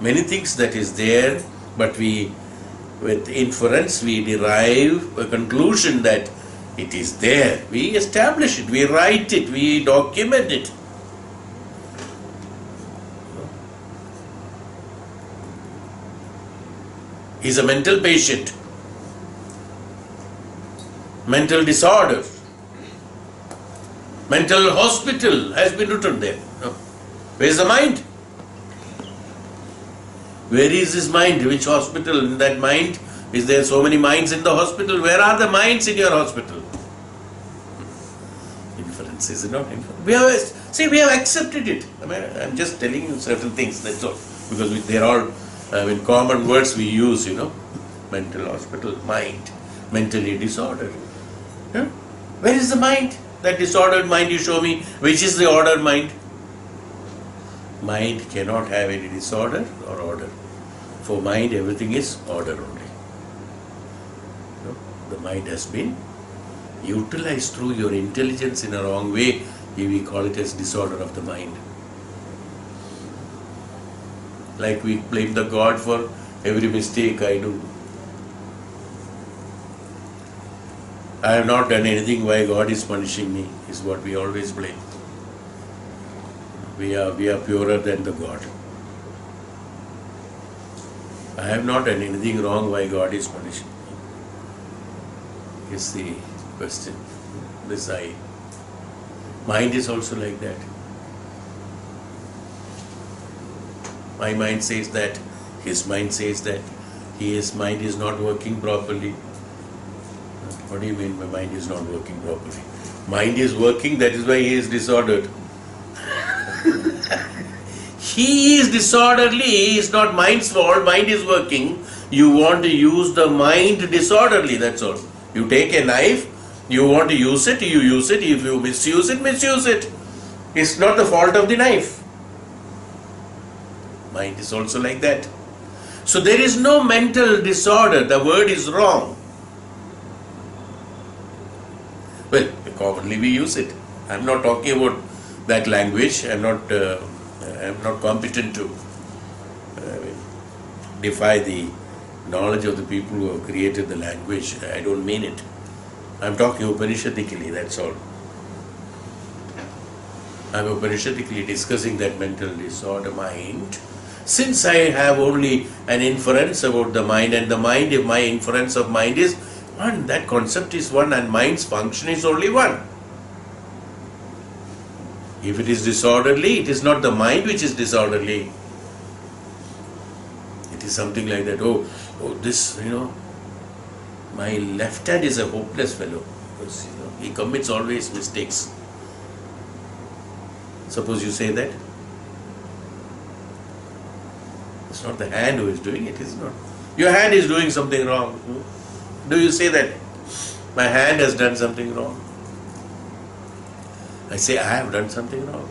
many things that is there, but with inference we derive a conclusion that it is there. We establish it, we write it, we document it. He's a mental patient. Mental disorder. Mental hospital has been written there. Where is the mind? Where is his mind? Which hospital? In that mind, is there so many minds in the hospital? Where are the minds in your hospital? Inference, is it not? We have accepted it. I'm just telling you certain things, that's all. Because they're all in common words we use, mental hospital, mind, mentally disordered. Where is the mind? That disordered mind you show me, which is the ordered mind? Mind cannot have any disorder or order. For mind, everything is order only. The mind has been utilized through your intelligence in a wrong way. We call it as disorder of the mind. Like we blame the God for every mistake I do. I have not done anything, why God is punishing me, is what we always blame. We are purer than the God. I have not done anything wrong, why God is punishing me? Is the question. This I. Mind is also like that. My mind says that, his mind says that, his mind is not working properly. What do you mean my mind is not working properly? Mind is working, that is why he is disordered. He is disorderly, it's not mind's fault, mind is working. You want to use the mind disorderly, that's all. You take a knife, you want to use it, you use it. If you misuse it, misuse it. It's not the fault of the knife. Mind is also like that. So there is no mental disorder, the word is wrong. Well, commonly we use it. I am not talking about that language. I am not competent to defy the knowledge of the people who have created the language. I don't mean it. I am talking Upanishadically, that's all. I am Upanishadically discussing that mental disorder mind. Since I have only an inference about the mind, and the mind, if my inference of mind is one, that concept is one, and mind's function is only one. If it is disorderly, it is not the mind which is disorderly. It is something like that, this, My left hand is a hopeless fellow. Because, he commits always mistakes. Suppose you say that. It's not the hand who is doing it, it's not. Your hand is doing something wrong. Do you say that? My hand has done something wrong. I say, I have done something wrong.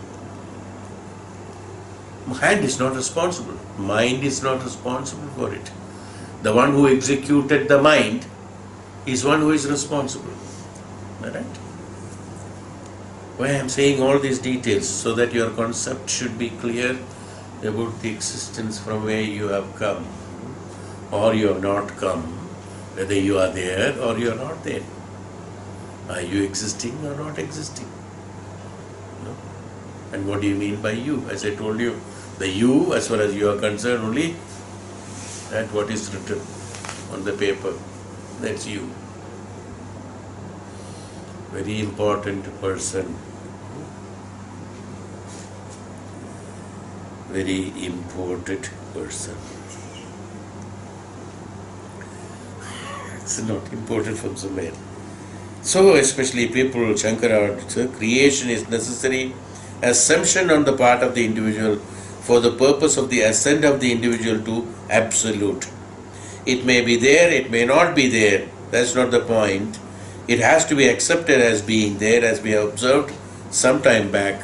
Hand is not responsible. Mind is not responsible for it. The one who executed the mind is one who is responsible. Alright? Why I am saying all these details? So that your concept should be clear about the existence from where you have come or you have not come, whether you are there or you are not there. Are you existing or not existing? No? And what do you mean by you? As I told you, the you, as far as you are concerned, only that what is written on the paper, that's you. Very important person. Very important person. It's not important from somewhere. So, especially people, Shankara, creation is necessary assumption on the part of the individual for the purpose of the ascent of the individual to absolute. It may be there, it may not be there. That's not the point. It has to be accepted as being there, as we have observed some time back.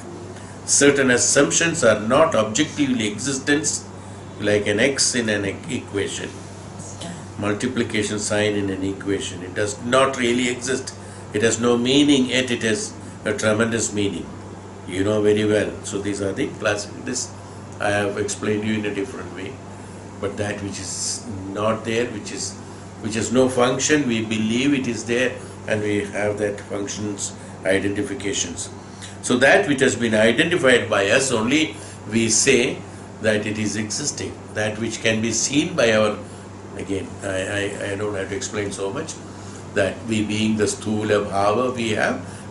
Certain assumptions are not objectively existent, like an x in an equation, multiplication sign in an equation. It does not really exist. It has no meaning, yet it has a tremendous meaning. You know very well. So these are the classic. This I have explained you in a different way. But that which is not there, which has no function, we believe it is there, and we have that function's identifications. So that which has been identified by us, only we say that it is existing. That which can be seen by our, again, I don't have to explain so much, that we being the sthula bhava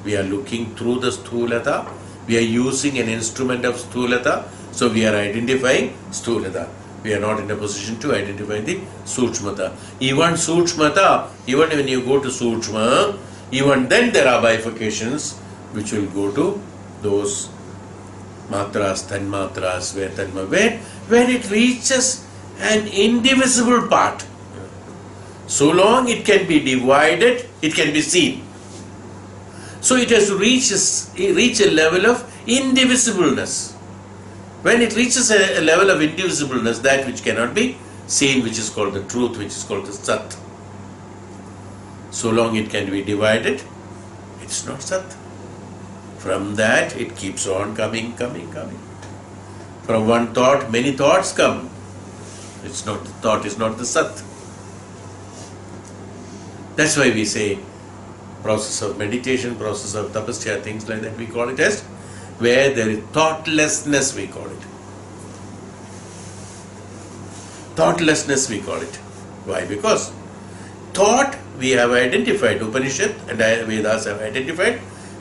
we are looking through the sthulata, we are using an instrument of sthulata, so we are identifying sthulata. We are not in a position to identify the sukshmata. Even sukshmata, even when you go to sukshma, even then there are bifurcations which will go to those matras, tanmatras, where it reaches an indivisible part. So long it can be divided, it can be seen. So it has to reach a level of indivisibleness. When it reaches a level of indivisibleness, that which cannot be seen, which is called the truth, which is called the sath. So long it can be divided, it's not sath. From that it keeps on coming. From one thought, many thoughts come. It's not, the thought is not the sath. That's why we say process of meditation, process of tapasya, things like that, we call it as where there is thoughtlessness, we call it. Thoughtlessness, we call it. Why? Because thought we have identified, Upanishad and Vedas have identified,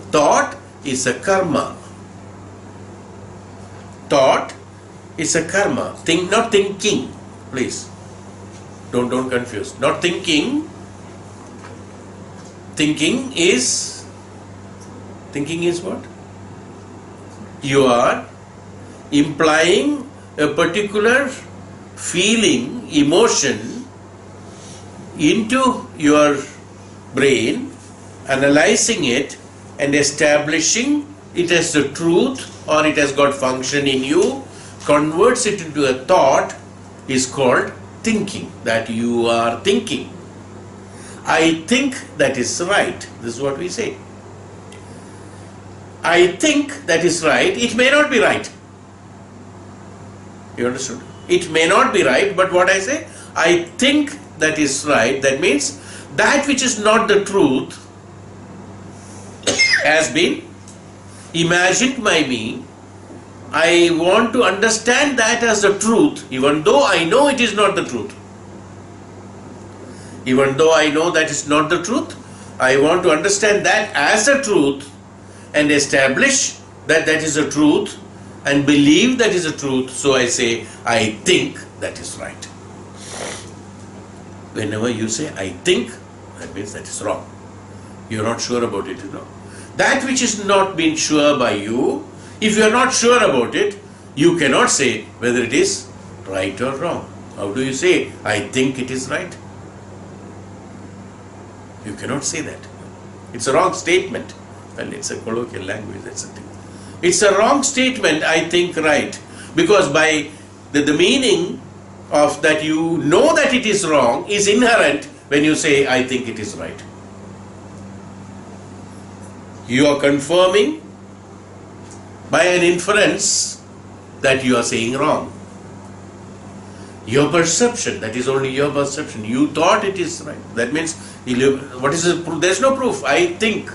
thought is a karma. Thought is a karma. Think, not thinking, please. Don't confuse. Not thinking. Thinking is what? You are implying a particular feeling, emotion into your brain, analyzing it and establishing it as the truth, or it has got function in you, converts it into a thought, is called thinking, that you are thinking. I think that is right. This is what we say. I think that is right. It may not be right. You understood? It may not be right, but what I say, I think that is right. That means that which is not the truth has been imagined by me. I want to understand that as the truth, even though I know it is not the truth. Even though I know that is not the truth, I want to understand that as a truth and establish that that is a truth and believe that is a truth. So I say, I think that is right. Whenever you say, I think That means that is wrong. You are not sure about it, That which is not been sure by you, if you are not sure about it, you cannot say whether it is right or wrong. How do you say, I think it is right? You cannot say that. It's a wrong statement. Well, it's a colloquial language, that's the thing. It's a wrong statement, I think right. Because by the meaning of that you know that it is wrong is inherent when you say, I think it is right. You are confirming by an inference that you are saying wrong. Your perception, that is only your perception. You thought it is right. That means, what is the proof? There is no proof. I think.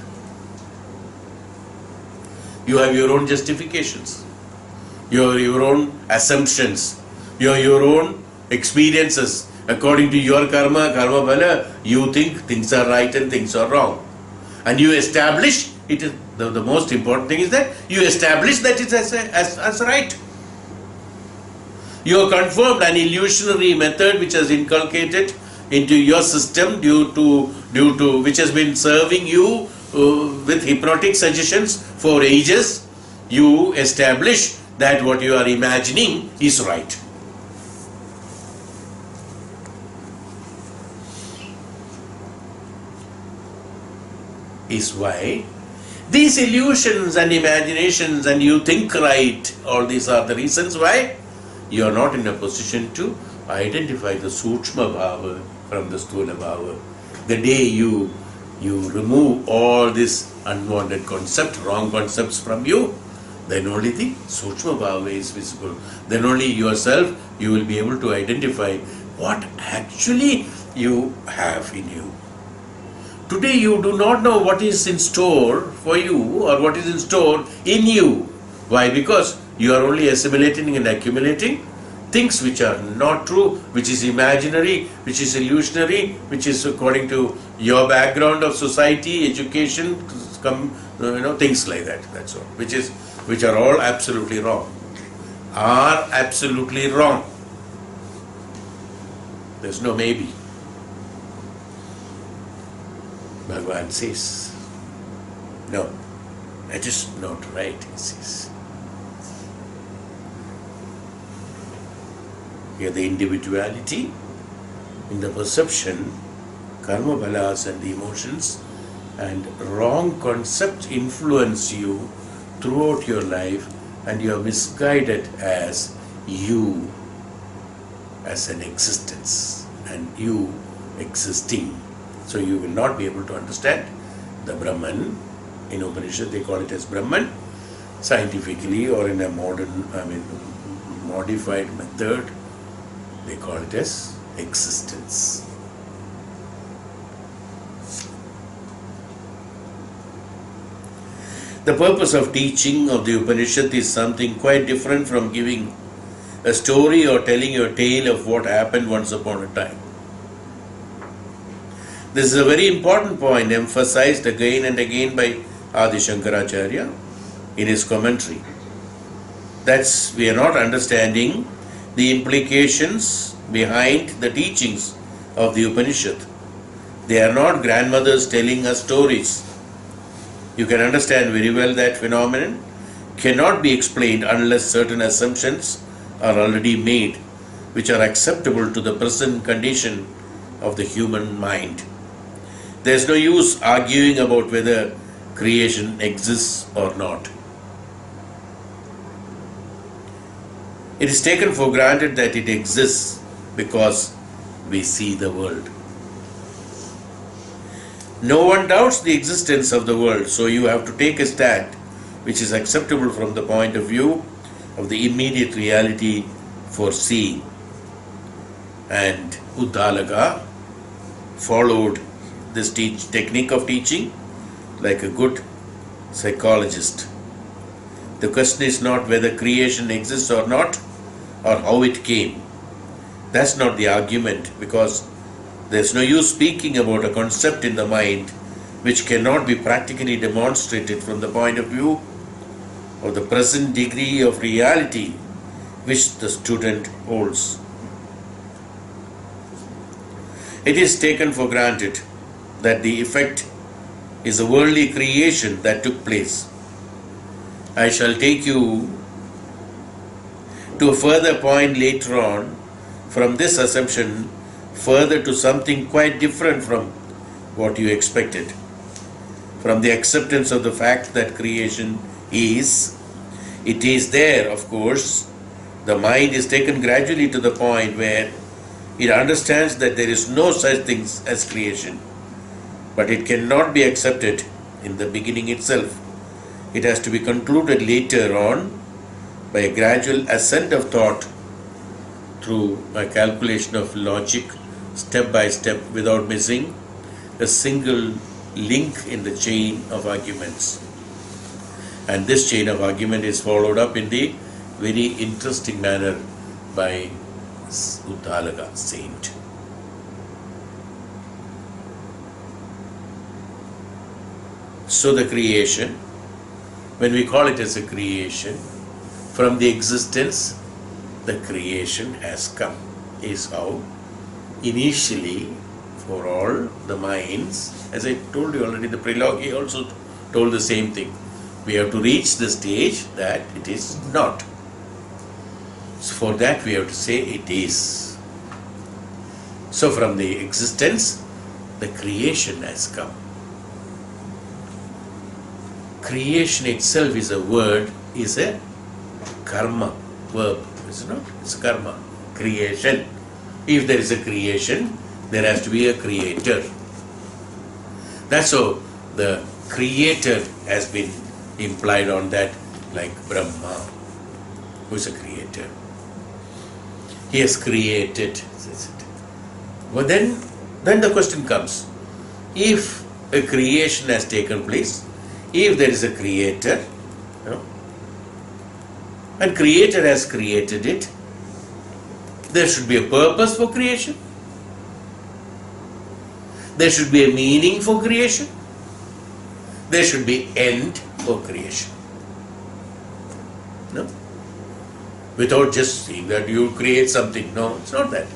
You have your own justifications. Your own assumptions. Your own experiences. According to your karma bhala, you think things are right and things are wrong. And you establish, it is the most important thing is that you establish that it is as right. You have confirmed an illusionary method which has inculcated into your system due to which has been serving you with hypnotic suggestions for ages. You establish that what you are imagining is right. Is why these illusions and imaginations and you think right, all these are the reasons why you are not in a position to identify the Sukshma Bhava from the Sthula Bhava. The day you remove all this unwanted concept, wrong concepts from you, then only the Sukshma Bhava is visible. Then only yourself you will be able to identify what actually you have in you. Today you do not know what is in store for you or what is in store in you. Why? Because you are only assimilating and accumulating things which are not true, which is imaginary, which is illusionary, which is according to your background of society, education, things like that. That's all. Which are all absolutely wrong. Are absolutely wrong. There's no maybe. Bhagavan says, no, that is not right, he says. Here the individuality in the perception, karma balas and the emotions and wrong concepts influence you throughout your life and you are misguided as you as an existence and you existing. So you will not be able to understand the Brahman. In Upanishad they call it as Brahman. Scientifically or in a modified method, they call it as existence. The purpose of teaching of the Upanishad is something quite different from giving a story or telling a tale of what happened once upon a time. This is a very important point emphasized again and again by Adi Shankaracharya in his commentary. That's we are not understanding the implications behind the teachings of the Upanishad. They are not grandmothers telling us stories. You can understand very well that phenomenon cannot be explained unless certain assumptions are already made which are acceptable to the present condition of the human mind. There is no use arguing about whether creation exists or not. It is taken for granted that it exists because we see the world. No one doubts the existence of the world, so you have to take a stand which is acceptable from the point of view of the immediate reality for seeing. And Uddalaka followed this technique of teaching like a good psychologist. The question is not whether creation exists or not, or how it came. That's not the argument, because there's no use speaking about a concept in the mind which cannot be practically demonstrated from the point of view of the present degree of reality which the student holds. It is taken for granted that the effect is a worldly creation that took place. I shall take you to a further point later on from this assumption further to something quite different from what you expected. From the acceptance of the fact that creation is, it is there, of course, the mind is taken gradually to the point where it understands that there is no such thing as creation, but it cannot be accepted in the beginning itself. It has to be concluded later on by a gradual ascent of thought through a calculation of logic, step by step, without missing a single link in the chain of arguments. And this chain of argument is followed up in the very interesting manner by Uddalaka, saint. So the creation, when we call it as a creation, from the existence, the creation has come, is how initially for all the minds, as I told you already, the prelogue, he also told the same thing. We have to reach the stage that it is not. So for that we have to say it is. So from the existence, the creation has come. Creation itself is a word, is a karma, verb, is it not? It's a karma, creation. If there is a creation, there has to be a creator. That's how the creator has been implied on that, like Brahma, who is a creator. He has created. But then the question comes, if a creation has taken place, if there is a creator, and creator has created it, there should be a purpose for creation. There should be a meaning for creation. There should be end for creation. No? Without just saying that you create something. No, it's not that.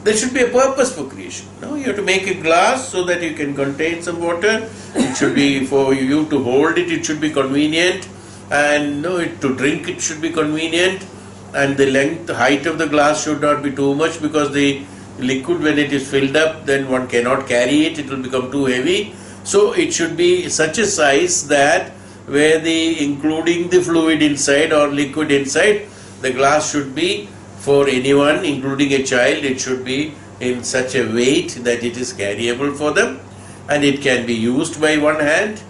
There should be a purpose for creation. No, you have to make a glass so that you can contain some water. It should be for you to hold it. It should be convenient. And to drink it should be convenient. And the length, the height of the glass should not be too much, because the liquid, when it is filled up, then one cannot carry it. It will become too heavy. So it should be such a size that where including the fluid inside or liquid inside, the glass should be for anyone, including a child, it should be in such a weight that it is carryable for them, and it can be used by one hand,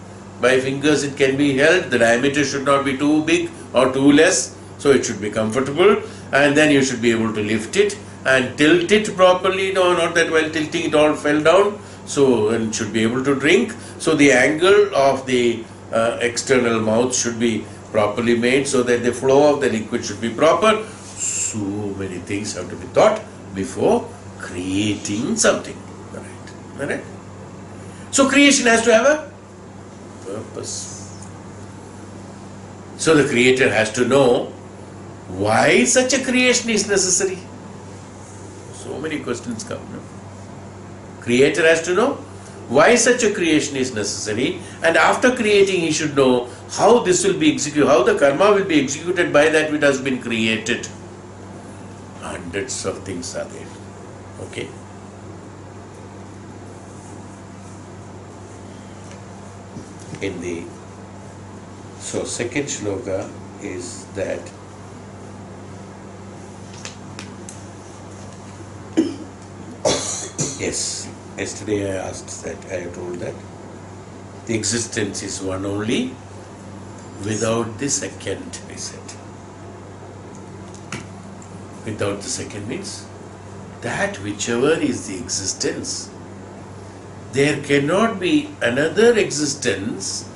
by fingers it can be held. The diameter should not be too big or too less, so it should be comfortable, and then you should be able to lift it and tilt it properly. No, not that while tilting it all fell down. So and should be able to drink. So the angle of the external mouth should be properly made, so that the flow of the liquid should be proper. So many things have to be thought before creating something. Right? So creation has to have a purpose. So the creator has to know why such a creation is necessary. So many questions come. No? Creator has to know why such a creation is necessary, and after creating he should know how this will be executed, how the karma will be executed by that which has been created. Hundreds of things are there. Okay. So second shloka is that yes, yesterday I asked that, I told that the existence is one only without the second, I said. Without the second means that whichever is the existence, there cannot be another existence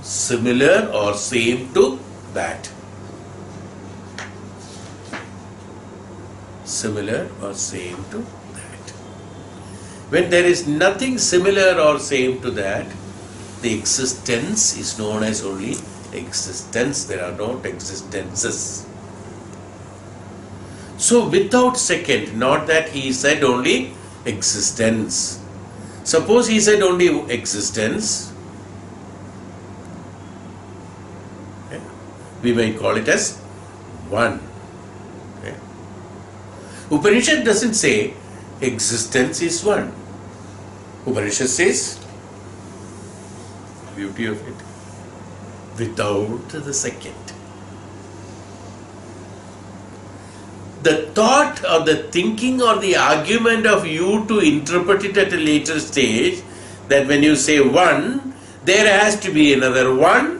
similar or same to that. Similar or same to that. When there is nothing similar or same to that, the existence is known as only existence. There are no existences. So without second, not that he said only existence. Suppose he said only existence, okay, we may call it as one. Okay. Upanishad doesn't say existence is one. Upanishad says, beauty of it, without the second. The thought or the thinking or the argument of you to interpret it at a later stage, that when you say one, there has to be another one.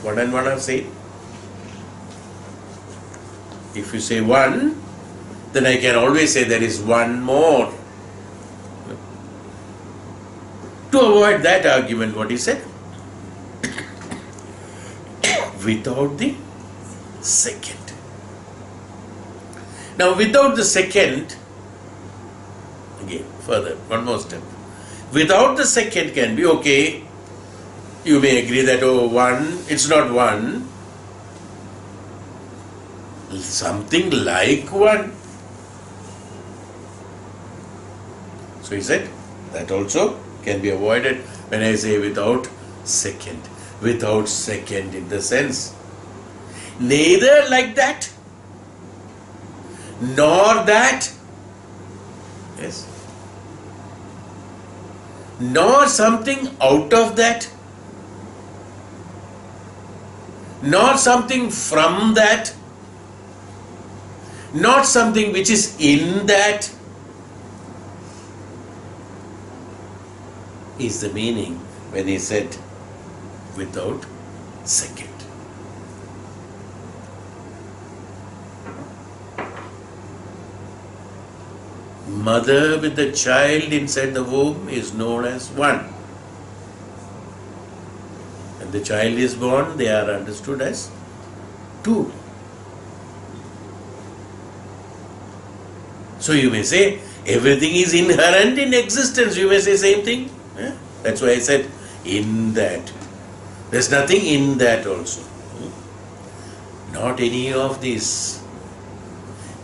One and one are same. If you say one, then I can always say there is one more. To avoid that argument, what he said? Without the second. Now, without the second, again, further, one more step. Without the second can be, okay, you may agree that, oh, one, it's not one, something like one. So he said, that also can be avoided when I say without second. Without second in the sense, neither like that, nor that, yes, nor something out of that, nor something from that, not something which is in that, is the meaning when he said without second. Mother with the child inside the womb is known as one. When the child is born, they are understood as two. So you may say everything is inherent in existence. You may say same thing. Yeah? That's why I said in that. There's nothing in that also. Not any of this.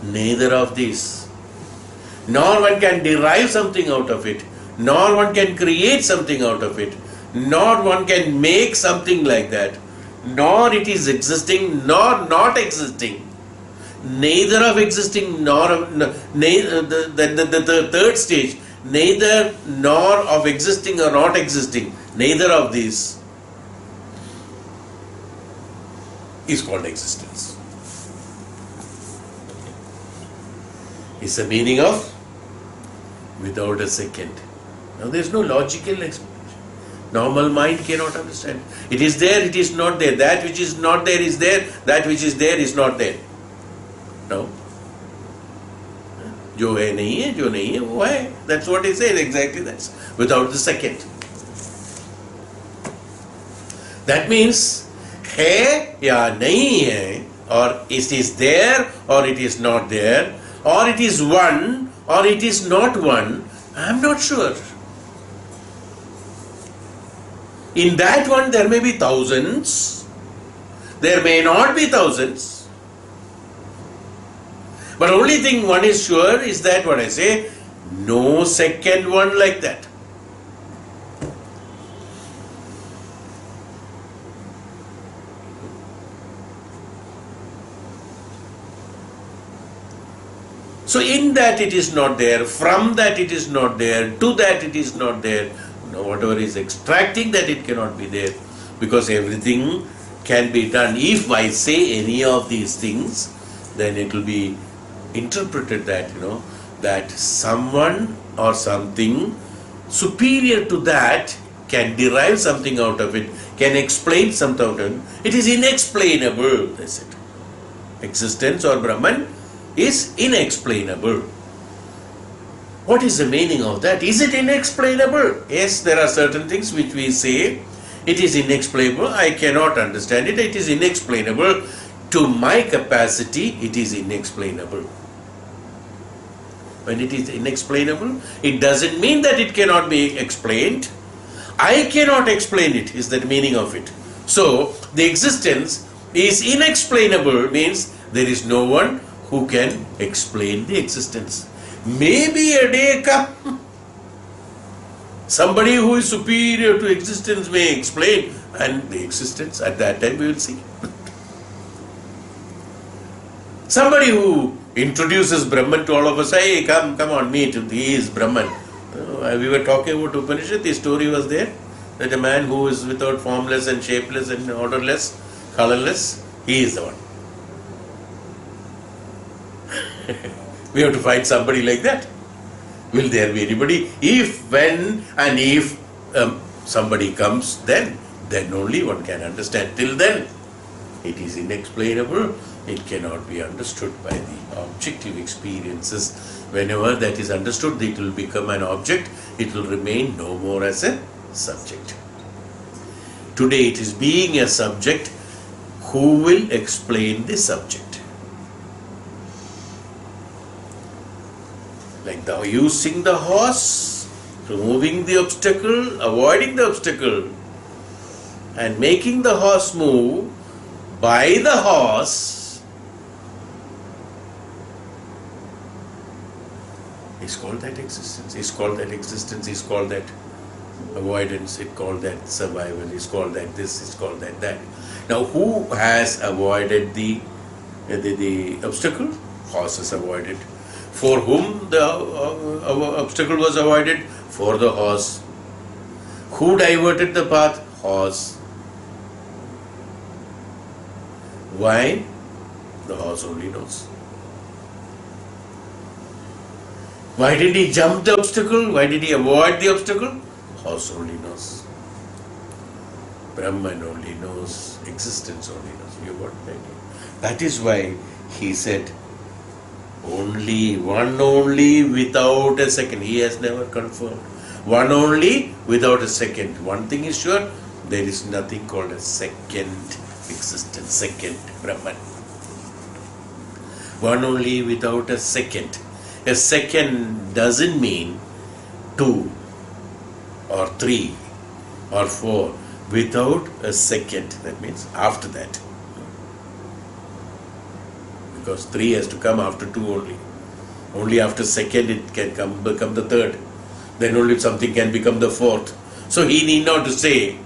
Neither of this. Nor one can derive something out of it. Nor one can create something out of it. Nor one can make something like that. Nor it is existing, nor not existing. Neither of existing, nor of, the third stage, neither nor of existing or not existing, neither of these is called existence. It's the meaning of without a second. Now there is no logical explanation. Normal mind cannot understand. It is there, it is not there. That which is not there is there, that which is there is not there. No. जो है नहीं है, जो नहीं है वो है. That's what he said, exactly that's. Without the second. That means है या नहीं है, or it is there or it is not there, or it is one or it is not one, I am not sure. In that one there may be thousands, there may not be thousands, but only thing one is sure is that what I say, no second one like that. So in that it is not there, from that it is not there, to that it is not there. Whatever is extracting that it cannot be there, because everything can be done. If I say any of these things, then it will be interpreted that, that someone or something superior to that can derive something out of it, can explain something out of it. It is inexplainable, they said. Existence or Brahman is inexplainable. What is the meaning of that? Is it inexplainable? Yes, there are certain things which we say, it is inexplainable, I cannot understand it, it is inexplainable. To my capacity, it is inexplainable. When it is inexplainable, it doesn't mean that it cannot be explained. I cannot explain it, is the meaning of it. So, the existence is inexplainable, means there is no one who can explain the existence. Maybe a day come, somebody who is superior to existence may explain, and the existence at that time we will see. Somebody who introduces Brahman to all of us, hey, come on, meet, he is Brahman. We were talking about Upanishad, the story was there, that a man who is without formless and shapeless and orderless, colorless, he is the one. We have to find somebody like that. Will there be anybody? If, when and if somebody comes, then only one can understand. Till then, it is inexplainable. It cannot be understood by the objective experiences. Whenever that is understood, it will become an object. It will remain no more as a subject. Today it is being a subject who will explain the subject. Like using the horse, removing the obstacle, avoiding the obstacle, and making the horse move by the horse is called that existence. Is called that existence. Is called that avoidance. Is called that survival. Is called that this. Is called that. Now, who has avoided the obstacle? Horse has avoided. For whom the obstacle was avoided? For the horse. Who diverted the path? Horse. Why? The horse only knows. Why did he jump the obstacle? Why did he avoid the obstacle? Horse only knows. Brahman only knows. Existence only knows. You got the idea? That is why he said, only, one only without a second. He has never confirmed. One only without a second. One thing is sure, there is nothing called a second existence, second Brahman. One only without a second. A second doesn't mean 2 or 3 or 4. Without a second, that means after that. Because 3 has to come after 2 only. Only after second it can become the third. Then only something can become the fourth. So he need not to say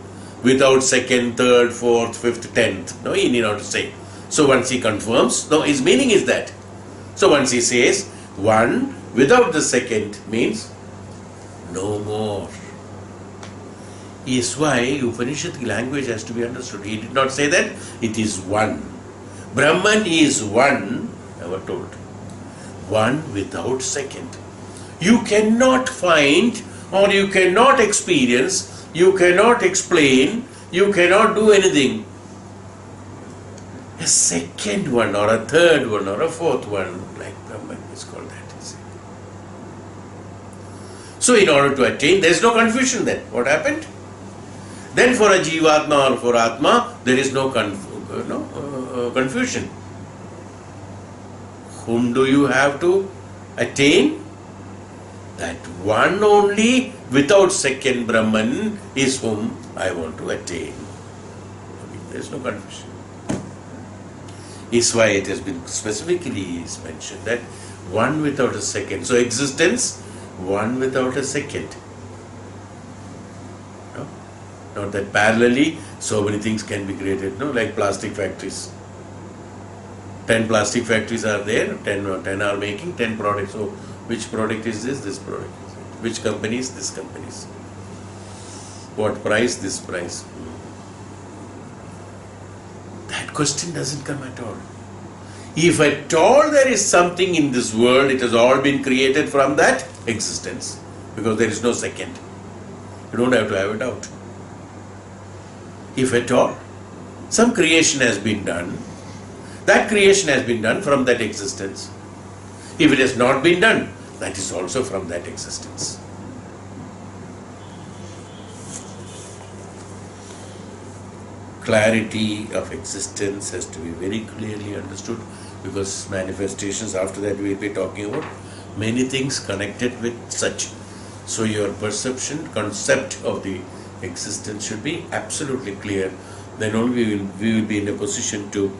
without second, third, fourth, fifth, 10th. No, he need not to say. So once he confirms, no, his meaning is that. So once he says 1 without the second means no more. Is why Upanishad language has to be understood. He did not say that it is 1. Brahman is 1, never told. 1 without second. You cannot find, or you cannot experience, you cannot explain, you cannot do anything. A second one, or a third one, or a fourth one, like Brahman is called that. So in order to attain, there is no confusion then. What happened? Then for a Jivatma or for Atma, there is no confusion. Whom do you have to attain? That one only without second Brahman is whom I want to attain. There is no confusion. Is why it has been specifically mentioned that one without a second. So existence, one without a second. Not that parallelly so many things can be created, like plastic factories. 10 plastic factories are there, 10 are making 10 products. So which product is this? This product is it. Which company is this company? What price? This price. That question doesn't come at all. If at all there is something in this world, it has all been created from that existence. Because there is no second. You don't have to have a doubt. If at all, some creation has been done, that creation has been done from that existence. If it has not been done, that is also from that existence. Clarity of existence has to be very clearly understood, because manifestations, after that we will be talking about many things connected with such. So your perception, concept of the existence should be absolutely clear. Then only we will be in a position to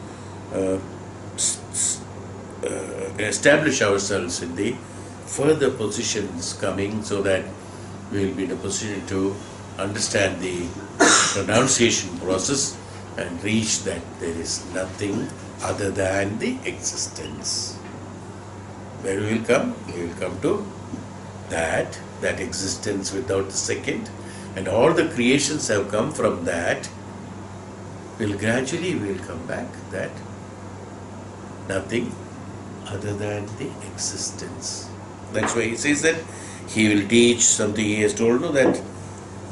establish ourselves in the further positions coming so that we will be in a position to understand the pronunciation process and reach that there is nothing other than the existence. Where we will come? We will come to that existence without the second, and all the creations have come from that. Gradually we will come back that nothing other than the existence. That's why he says that he will teach something. He has told you that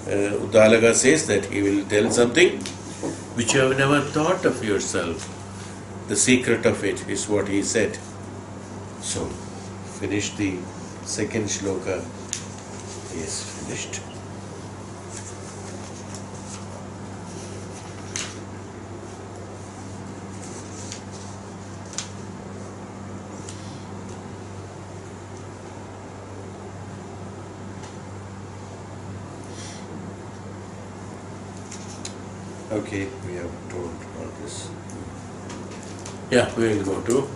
Uddalaka says that he will tell something which you have never thought of yourself. The secret of it is what he said. So, finish the second shloka. Is finished. Okay, we have told all this. Yeah, we will go to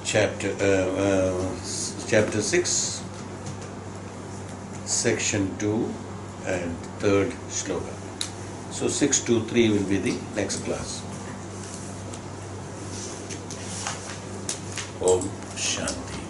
chapter 6, section 2 and third shloka. So 6 to 3 will be the next class. Om Shanti.